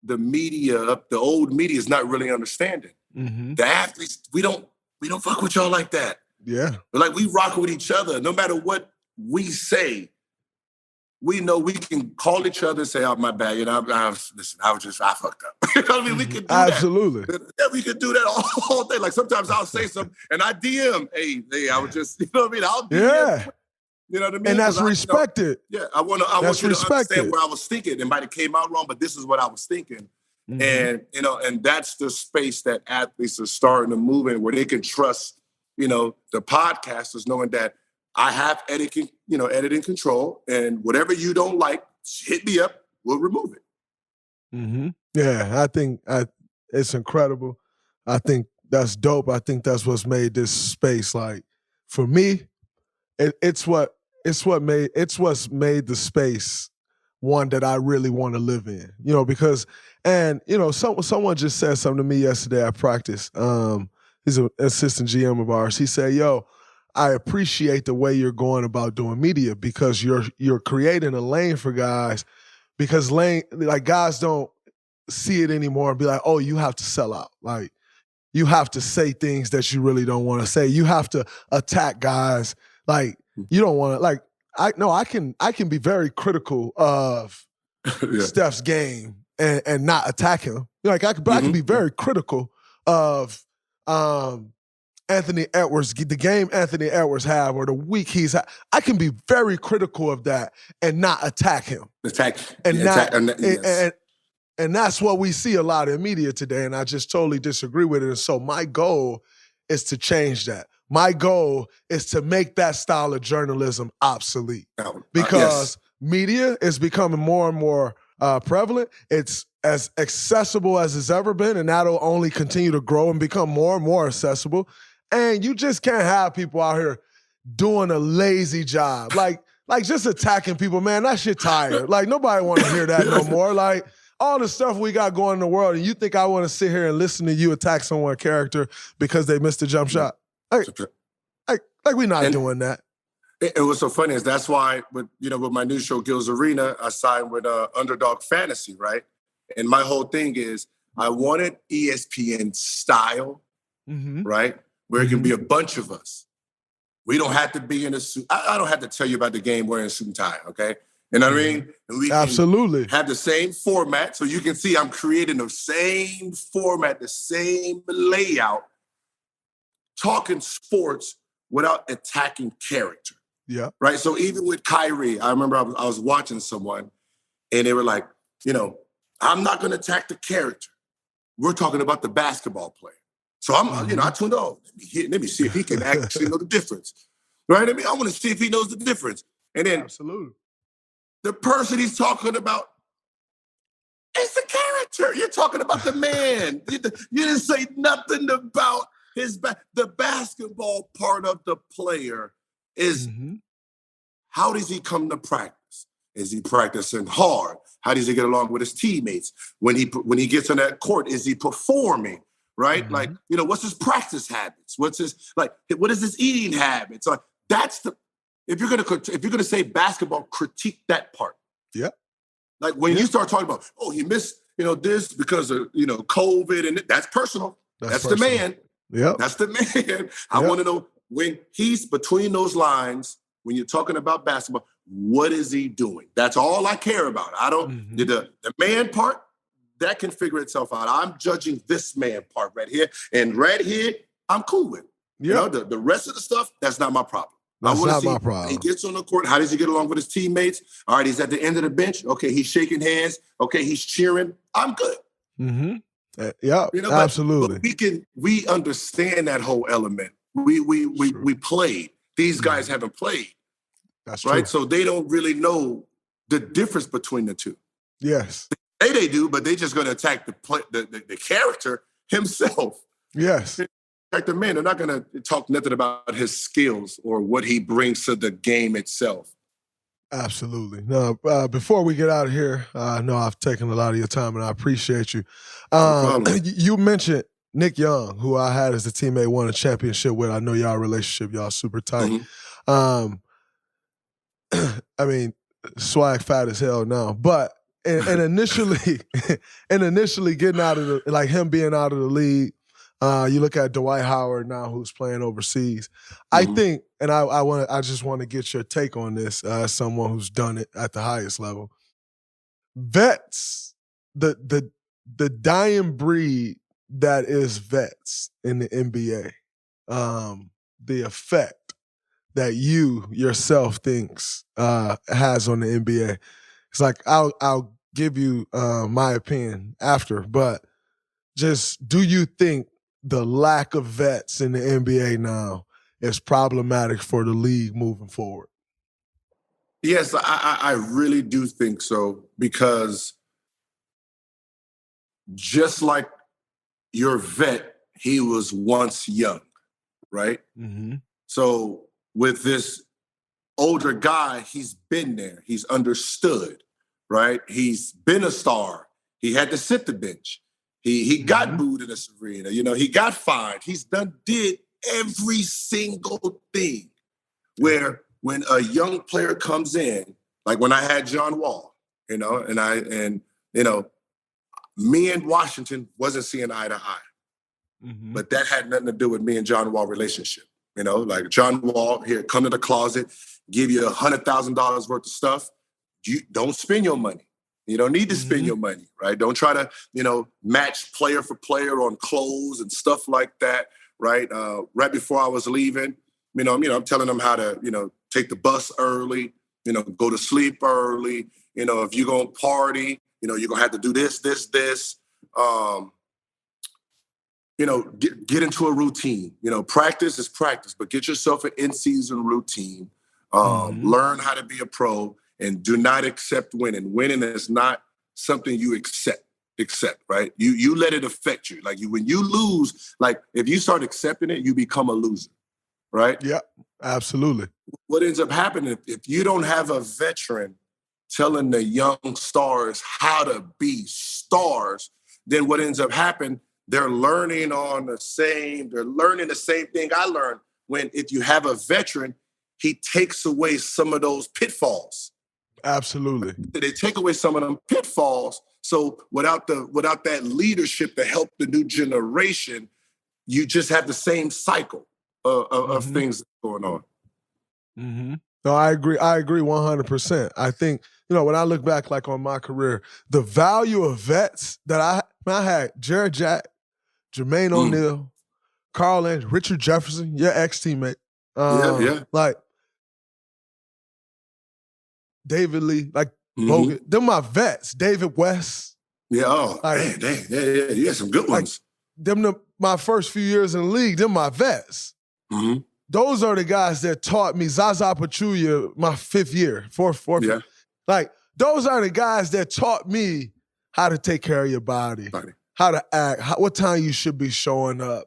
the media, the old media, is not really understanding. The athletes, we don't fuck with y'all like that. Yeah. But like, we rock with each other. No matter what we say, we know we can call each other and say, oh, my bad. You know, I fucked up. You know what I mean? We can do Absolutely. that. Yeah, we can do that all day. Like, sometimes I'll say something and I DM, hey, I was just, you know what I mean? I'll DM. You know what I mean? And that's respected. I want you to understand where I was thinking. It might have came out wrong, but this is what I was thinking. And, you know, and that's the space that athletes are starting to move in, where they can trust, you know, the podcasters, knowing that I have editing control, and whatever you don't like, hit me up, we'll remove it. Yeah, I think it's incredible. I think that's dope. I think that's what's made this space, like, for me, it's what's made the space one that I really want to live in. You know, because, and you know, someone just said something to me yesterday at practice. He's an assistant GM of ours. He said, yo, I appreciate the way you're going about doing media, because you're creating a lane for guys, because guys don't see it anymore and be like, oh, you have to sell out. Like, you have to say things that you really don't want to say. You have to attack guys. Like, you don't want to, like, I can be very critical of Steph's game and not attack him. Like, I can be very critical of Anthony Edwards, the game Anthony Edwards have, or the week he's had. I can be very critical of that and not attack him. And that's what we see a lot in media today, and I just totally disagree with it. And so my goal is to change that. My goal is to make that style of journalism obsolete, because media is becoming more and more prevalent. It's as accessible as it's ever been, and that'll only continue to grow and become more and more accessible. And you just can't have people out here doing a lazy job. Like just attacking people, man, that shit tired. Like, nobody want to hear that no more. Like, all the stuff we got going in the world, and you think I want to sit here and listen to you attack someone's character because they missed a jump shot? Like we're not doing that. It was so funny is that's why with my new show, Gilbert Arenas, I signed with Underdog Fantasy, right? And my whole thing is I wanted ESPN style, right? Where it can be a bunch of us. We don't have to be in a suit. I don't have to tell you about the game wearing a suit and tie, okay? You know what I mean? And we absolutely can have the same format. So you can see I'm creating the same format, the same layout, talking sports without attacking character. Yeah. Right. So even with Kyrie, I remember I was watching someone and they were like, I'm not going to attack the character. We're talking about the basketball player. So I tuned on. Let me see if he can actually know the difference. Right. I want to see if he knows the difference. And then absolutely, the person he's talking about is the character. You're talking about the man. You didn't say nothing about the basketball part of the player. Is how does he come to practice? Is he practicing hard? How does he get along with his teammates? When he gets on that court, is he performing? Right? Like, what's his practice habits? What is his eating habits? Like, that's if you're gonna say basketball, critique that part. Yeah. Like when you start talking about, he missed, this because of COVID, and that's personal. That's the man. Yeah. That's the man. I want to know when he's between those lines, when you're talking about basketball, what is he doing? That's all I care about. I don't, the man part, that can figure itself out. I'm judging this man part right here. And right here, I'm cool with. Yeah. The rest of the stuff, that's not my problem. That's I want to not see my problem. when he gets on the court, how does he get along with his teammates? All right, he's at the end of the bench. Okay, he's shaking hands. Okay, he's cheering. I'm good. Yeah, absolutely. But we understand that whole element. We played. These guys haven't played. That's right. True. So they don't really know the difference between the two. Yes. They do, but they're just going to attack the character himself. Yes. Attack the man. They're not going to talk nothing about his skills or what he brings to the game itself. Absolutely. No, before we get out of here, I know I've taken a lot of your time and I appreciate you. You mentioned Nick Young, who I had as a teammate, won a championship with. I know y'all relationship, y'all super tight. I mean, swag fat as hell now, but and initially getting out of him being out of the league, you look at Dwight Howard now, who's playing overseas. I think, and I just want to get your take on this as someone who's done it at the highest level. Vets, the dying breed that is vets in the NBA, the effect that you yourself thinks has on the NBA. It's like I'll give you my opinion after, but just do you think the lack of vets in the NBA now is problematic for the league moving forward? Yes, I really do think so, because just like your vet, he was once young, right? So with this older guy, he's been there. He's understood, right? He's been a star. He had to sit the bench. He got booed in this arena. He got fined. He's did every single thing. Where when a young player comes in, like when I had John Wall, me and Washington wasn't seeing eye to eye. But that had nothing to do with me and John Wall relationship. Like John Wall, here, come to the closet, give you $100,000 worth of stuff. You don't spend your money. You don't need to spend your money, right? Don't try to, match player for player on clothes and stuff like that, right? Right before I was leaving, I'm telling them how to, take the bus early, go to sleep early. If you're going to party, you're going to have to do this. Get into a routine. Practice is practice, but get yourself an in-season routine. Learn how to be a pro, and do not accept winning. Winning is not something you accept, right? You let it affect you. Like when you lose, like if you start accepting it, you become a loser, right? Yeah, absolutely. What ends up happening if you don't have a veteran telling the young stars how to be stars, then what ends up happening, they're learning the same thing I learned. When if you have a veteran, he takes away some of those pitfalls. Absolutely. They take away some of them pitfalls. So without that leadership to help the new generation, you just have the same cycle of things going on. Mm-hmm. No, I agree. I agree 100%. I think, when I look back like on my career, the value of vets that I had, Jared Jack, Jermaine O'Neal, Carl Andrews, Richard Jefferson, your ex-teammate. Like David Lee, like Bogut. They're my vets. David West. Yeah, man, dang. Yeah. You had some good ones. My first few years in the league, they're my vets. Mm-hmm. Those are the guys that taught me. Zaza Pachulia, my fifth year, fourth. Yeah. Like, those are the guys that taught me how to take care of your body, how to act, what time you should be showing up.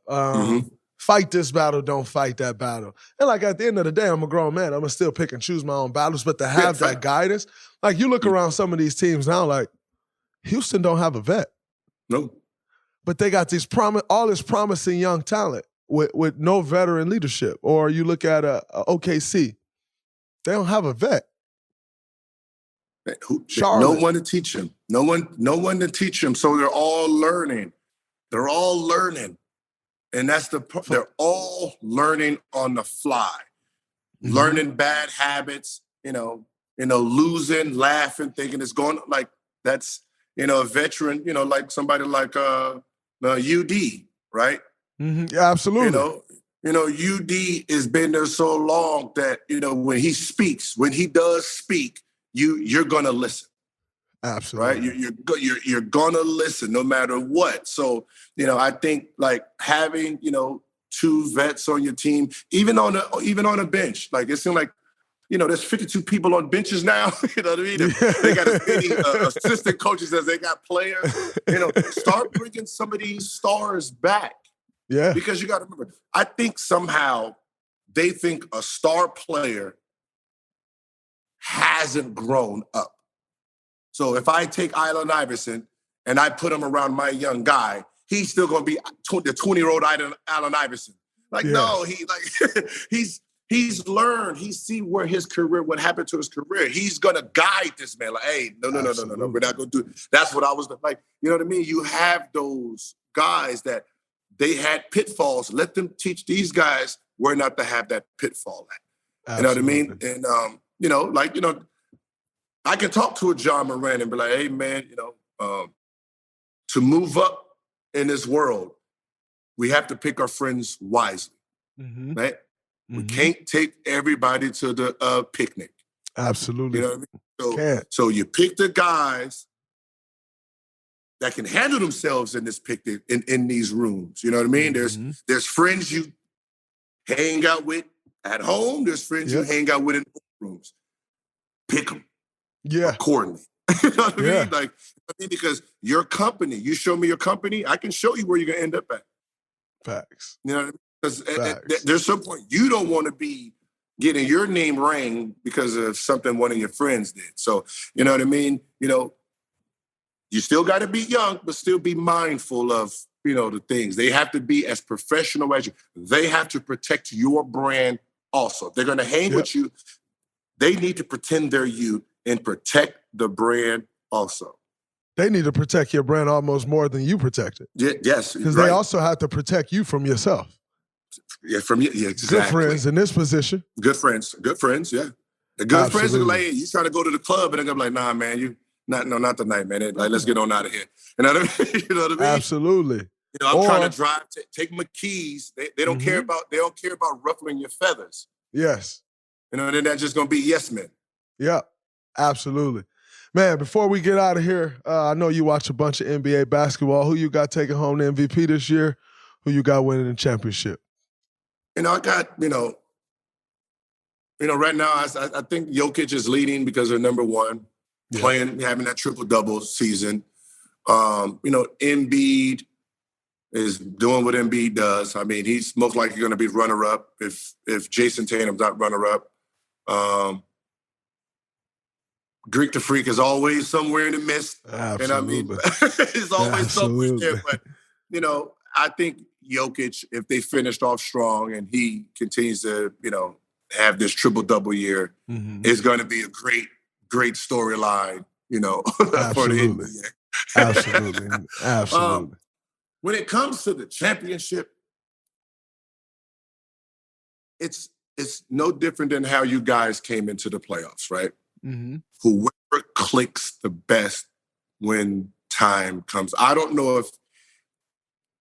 Fight this battle, don't fight that battle. And like at the end of the day, I'm a grown man. I'm gonna still pick and choose my own battles, but to have that guidance, like you look around some of these teams now, like Houston don't have a vet. No. But they got all this promising young talent with no veteran leadership. Or you look at OKC, they don't have a vet. Charlotte. No one to teach them. No one to teach them. So they're all learning. And that's they're all learning on the fly, learning bad habits, losing, laughing, thinking it's going like that's, a veteran, like somebody like UD, right? Mm-hmm. Yeah, absolutely. UD has been there so long that, when he does speak, you're going to listen. Absolutely. Right? You're gonna listen no matter what. So, I think like having, two vets on your team, even on a bench, like it seems like, there's 52 people on benches now. You know what I mean? They got as many assistant coaches as they got players. Start bringing some of these stars back. Yeah. Because you got to remember, I think somehow they think a star player hasn't grown up. So if I take Allen Iverson and I put him around my young guy, he's still going to be the 20-year-old Allen Iverson. Like, no, he's learned. He see where his career, what happened to his career. He's going to guide this man. Like, hey, no. We're not going to do it. That's what I was like. You know what I mean? You have those guys that they had pitfalls. Let them teach these guys where not to have that pitfall at. Absolutely. You know what I mean? And, I can talk to a John Moran and be like, hey, man, to move up in this world, we have to pick our friends wisely, right? We can't take everybody to the picnic. Absolutely. You know what I mean? So you pick the guys that can handle themselves in this picnic, in these rooms. You know what I mean? There's friends you hang out with at home. There's friends you hang out with in rooms. Pick them. Yeah. Accordingly. You know what I mean? Like, because your company, you show me your company, I can show you where you're going to end up at. Facts. You know what I mean? Because there's some point you don't want to be getting your name rang because of something one of your friends did. So, you know what I mean? You still got to be young, but still be mindful of, the things. They have to be as professional as you. They have to protect your brand also. If they're going to hang with you, they need to pretend they're you and protect the brand also. They need to protect your brand almost more than you protect it. Yes. Because they also have to protect you from yourself. Yeah, from you. Yeah, exactly. Good friends in this position. Good friends, yeah. The good friends are like, hey, you trying to go to the club, and they're gonna be like, nah, man, not tonight, man. Like, let's get on out of here. You know what I mean? You know what I mean? Absolutely. I'm trying to drive, take my keys. They don't care about ruffling your feathers. Yes. Then that's just gonna be yes men. Yeah. Absolutely. Man, before we get out of here, I know you watch a bunch of NBA basketball. Who you got taking home the MVP this year? Who you got winning the championship? I got, right now, I think Jokic is leading because they're number one. playing, having that triple-double season. Embiid is doing what Embiid does. I mean, he's most likely going to be runner-up if Jason Tatum's not runner-up. Greek the Freak is always somewhere in the mist. Absolutely. And I mean, it's always somewhere there. But, I think Jokic, if they finished off strong and he continues to, have this triple-double year, is going to be a great, great storyline, for the NBA. Absolutely. When it comes to the championship, it's no different than how you guys came into the playoffs, right? Whoever clicks the best when time comes. I don't know if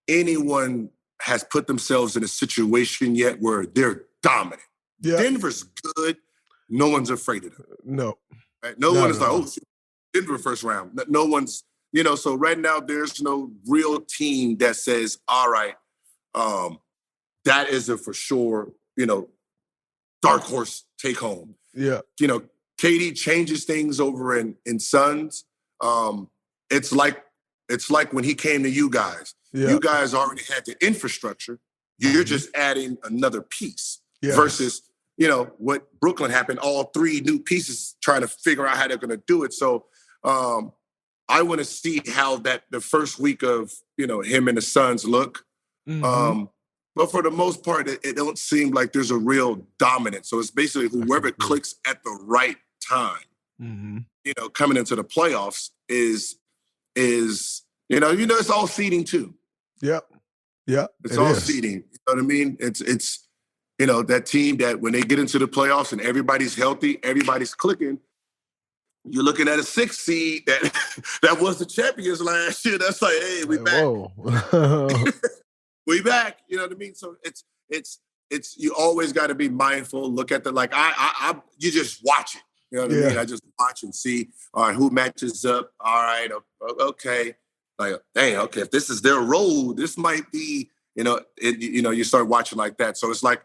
anyone has put themselves in a situation yet where they're dominant. Yeah. Denver's good. No one's afraid of them. No. Right? No one is like, oh, Denver first round. No one's, so right now there's no real team that says, all right, that is a for sure, dark horse take home. Yeah. KD changes things over in Suns. It's like when he came to you guys. Yeah. You guys already had the infrastructure. You're just adding another piece versus, what Brooklyn happened, all three new pieces trying to figure out how they're going to do it. So I want to see how the first week of, him and the Suns look. But for the most part, it don't seem like there's a real dominance. So it's basically whoever clicks at the right time, coming into the playoffs is it's all seeding too. Yep. Yeah. It's all seeding. You know what I mean? It's that team that when they get into the playoffs and everybody's healthy, everybody's clicking, you're looking at a 6 seed that was the champions last year. That's like, hey, we back. Whoa. We back. You know what I mean? So it's you always got to be mindful. Look at you just watch it. You know what I mean? I just watch and see, all right, who matches up. All right, okay. Like, dang, okay, if this is their role, this might be, you start watching like that. So it's like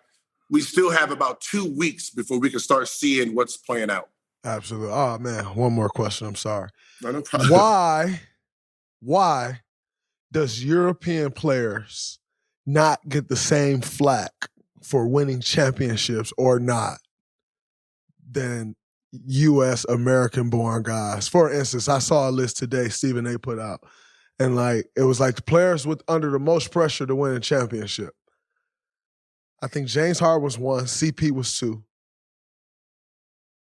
we still have about 2 weeks before we can start seeing what's playing out. Absolutely. Oh, man, one more question. I'm sorry. No problem. Why does European players not get the same flack for winning championships or not than U.S. American-born guys? For instance, I saw a list today Stephen A. put out, and it was like the players under the most pressure to win a championship. I think James Harden was 1, CP was 2,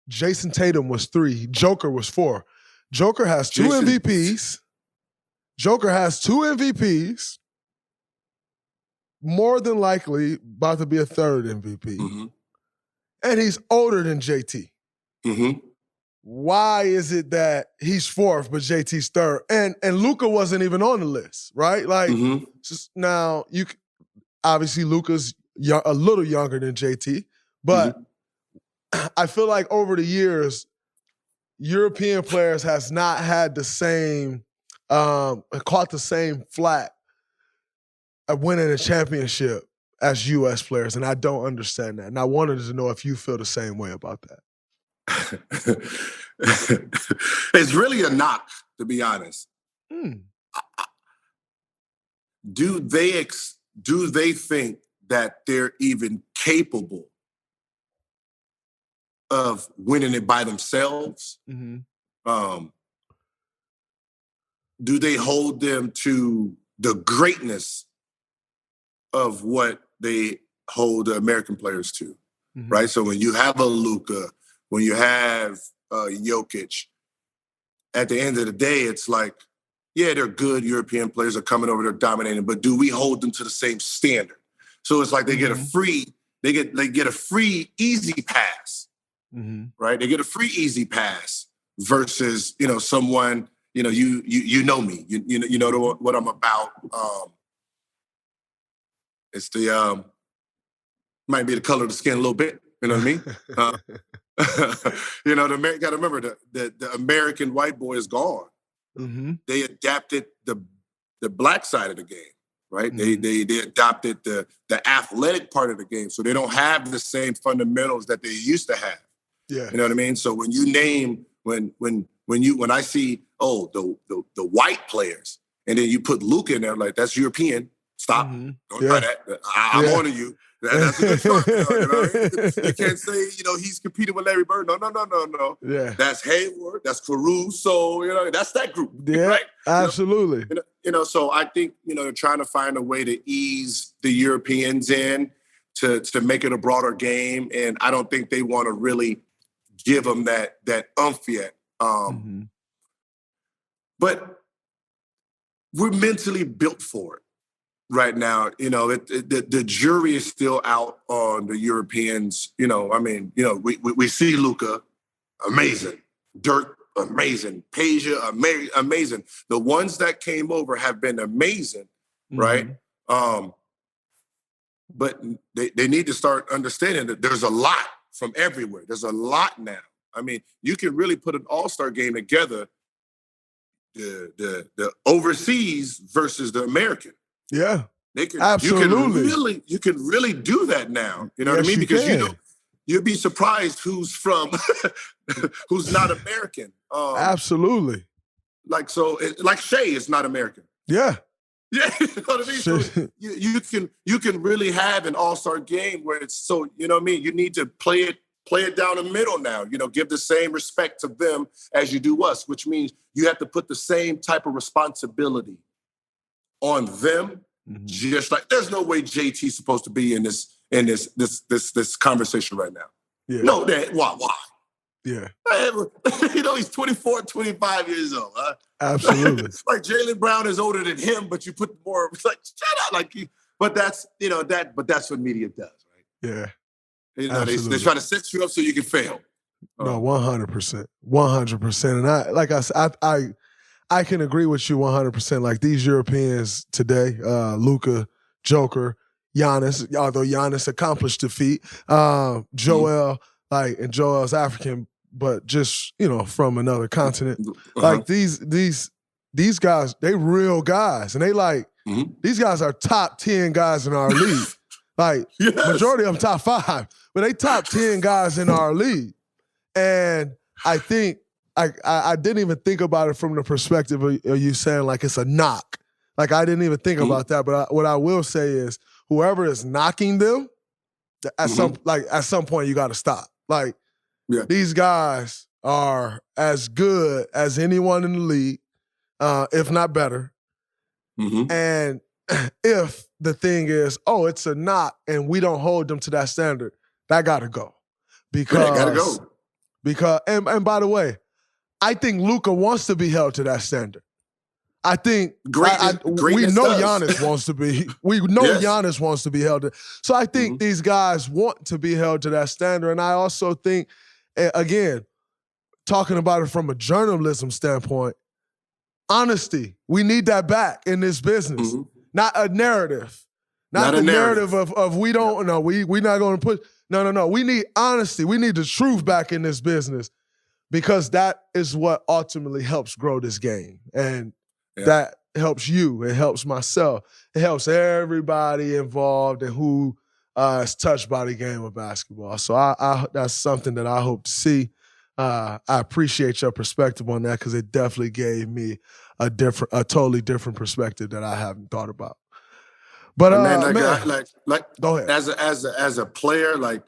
Jason Tatum was 3, Joker was 4. Joker has 2 MVPs. Joker has 2 MVPs. More than likely about to be a 3rd MVP. And he's older than JT. Why is it that he's 4th, but JT's 3rd? And Luka wasn't even on the list, right? Now, obviously Luka's a little younger than JT, but I feel like over the years, European players has not had the same, caught the same flack of winning a championship as U.S. players, and I don't understand that. And I wanted to know if you feel the same way about that. It's really a knock, to be honest. Do they think that they're even capable of winning it by themselves? Do they hold them to the greatness of what they hold the American players to, right? So when you have a Luka, when you have Jokic, at the end of the day, it's like, yeah, they're good. European players are coming over, they're dominating, but do we hold them to the same standard? So it's like they get a free easy pass, right? They get a free easy pass versus someone you know me, you know what I'm about. It's the might be the color of the skin a little bit. You know what I mean? Got to remember the American white boy is gone. They adapted the black side of the game, right? They adopted the athletic part of the game, so they don't have the same fundamentals that they used to have. Yeah, you know what I mean. So when you name when when I see the white players, and then you put Luka in there, like that's European. Stop! Don't try that. I'm on to you. That's a good start. You can't say he's competing with Larry Bird. No. Yeah, that's Hayward. That's Caruso. That's that group. Yeah, right? Absolutely. So I think they're trying to find a way to ease the Europeans in to make it a broader game, and I don't think they want to really give them that oomph yet. But we're mentally built for it right now. The jury is still out on the Europeans. We see Luka, amazing. Dirk, amazing. Peja, amazing. The ones that came over have been amazing, right? But they need to start understanding that there's a lot from everywhere. There's a lot now. I mean, you can really put an all-star game together, the overseas versus the American. Yeah, absolutely. You can really do that now. You know what I mean? Because you'd be surprised who's from, who's not American. Absolutely. Like Shea is not American. Yeah. Yeah, you know what I mean? So you can really have an all-star game where it's so, you know what I mean? You need to play it down the middle now. Give the same respect to them as you do us, which means you have to put the same type of responsibility on them. Just like there's no way JT's supposed to be in this conversation right now. Yeah. No, why? Yeah. He's 24, 25 years old. Huh? Absolutely. Like Jaylen Brown is older than him, but you put more. It's like shut up. But that's But that's what media does, right? Yeah. They try to set you up so you can fail. No, 100%, 100%. And I can agree with you 100%. Like these Europeans today, Luka, Joker, Giannis. Although Giannis accomplished the feat, Joel, and Joel's African, but just from another continent. Like these guys, they real guys, and they these guys are top 10 guys in our league. Majority of them top 5, but they top 10 guys in our league. And I think I didn't even think about it from the perspective of you saying like it's a knock. Like I didn't even think about that. But what I will say is whoever is knocking them, at some point you got to stop. These guys are as good as anyone in the league, if not better. And if the thing is, it's a knock and we don't hold them to that standard, that got to go. Because and by the way, I think Luka wants to be held to that standard. I think we know Giannis wants to be. We know Giannis wants to be held to. So I think these guys want to be held to that standard. And I also think, again, talking about it from a journalism standpoint, honesty. We need that back in this business. Not a narrative. Not the narrative of we don't know. We're not going to put. No. We need honesty. We need the truth back in this business because that is what ultimately helps grow this game. And that helps you. It helps myself. It helps everybody involved and who is touched by the game of basketball. So I that's something that I hope to see. I appreciate your perspective on that because it definitely gave me a totally different perspective that I haven't thought about. But go ahead. As a player,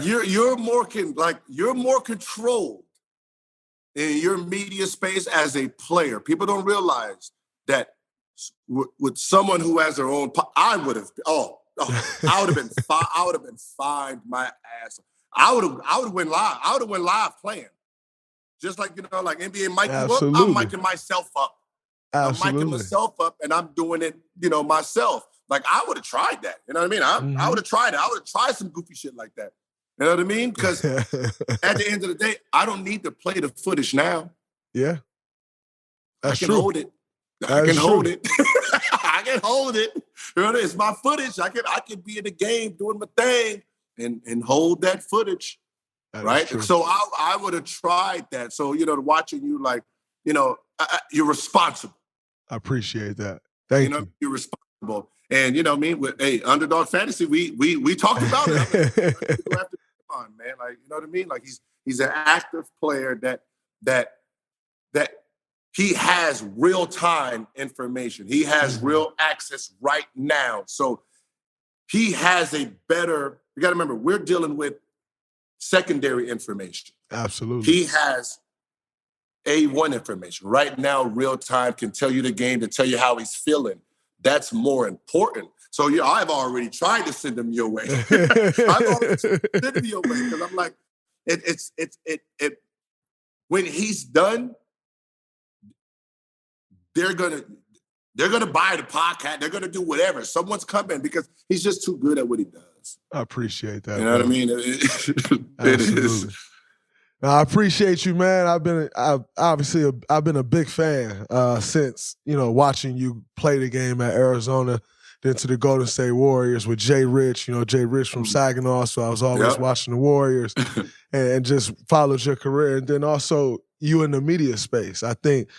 you're more controlled in your media space as a player. People don't realize that with someone who has their own, I would have been fined my ass. I would have went live. I would have went live playing. Just like NBA mic you up, I'm micing myself up. Absolutely. I'm micing myself up and I'm doing it, myself. Like I would have tried that. You know what I mean? I would have tried it. I would have tried some goofy shit like that. You know what I mean? Because at the end of the day, I don't need to play the footage now. Yeah. That's I can hold it. I can hold it. It's my footage. I can be in the game doing my thing and hold that footage. Right? So I would have tried that. So, watching you you're responsible. I appreciate that. Thank you. You're responsible. And with Underdog Fantasy, we talked about it. People have to come on, man. You know what I mean? Like he's an active player that that he has real-time information. He has real access right now. So he has a better, you got to remember, we're dealing with secondary information. Absolutely. He has A1 information. Right now, real-time, can tell you the game, to tell you how he's feeling. That's more important. So I've already tried to send him your way. I've already sent him your way because I'm like, when he's done, they're gonna buy the podcast. They're gonna do whatever. Someone's coming because he's just too good at what he does. I appreciate that. You know what I mean? It is. Now, I appreciate you, man. I've been a big fan since watching you play the game at Arizona, then to the Golden State Warriors with Jay Rich. Jay Rich from Saginaw, so I was always watching the Warriors and just followed your career. And then also you in the media space. I think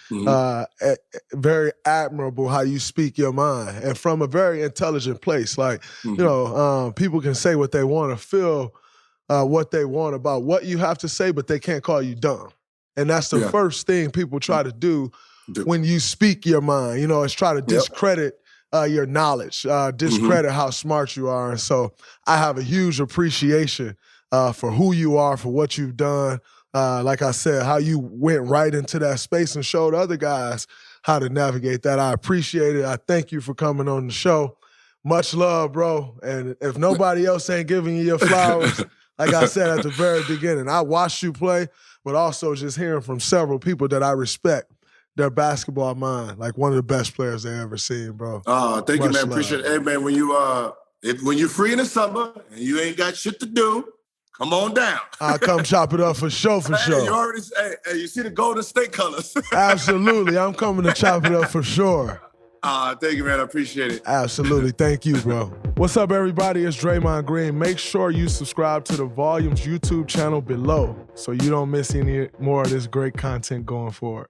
very admirable how you speak your mind and from a very intelligent place. Like, people can say what they want to feel what they want about what you have to say, but they can't call you dumb. And that's the first thing people try to do when you speak your mind. It's try to discredit your knowledge, discredit how smart you are. And so I have a huge appreciation for who you are, for what you've done. Like I said, how you went right into that space and showed other guys how to navigate that. I appreciate it. I thank you for coming on the show. Much love, bro. And if nobody else ain't giving you your flowers, like I said at the very beginning, I watched you play, but also just hearing from several people that I respect their basketball mind, like one of the best players they ever seen, bro. Oh, thank you, man. Love. Appreciate it. Hey, man, when you're free in the summer and you ain't got shit to do, come on down. I'll come chop it up for sure. You already, you see the Golden State colors. Absolutely. I'm coming to chop it up for sure. Thank you, man. I appreciate it. Absolutely. Thank you, bro. What's up, everybody? It's Draymond Green. Make sure you subscribe to the Volumes YouTube channel below so you don't miss any more of this great content going forward.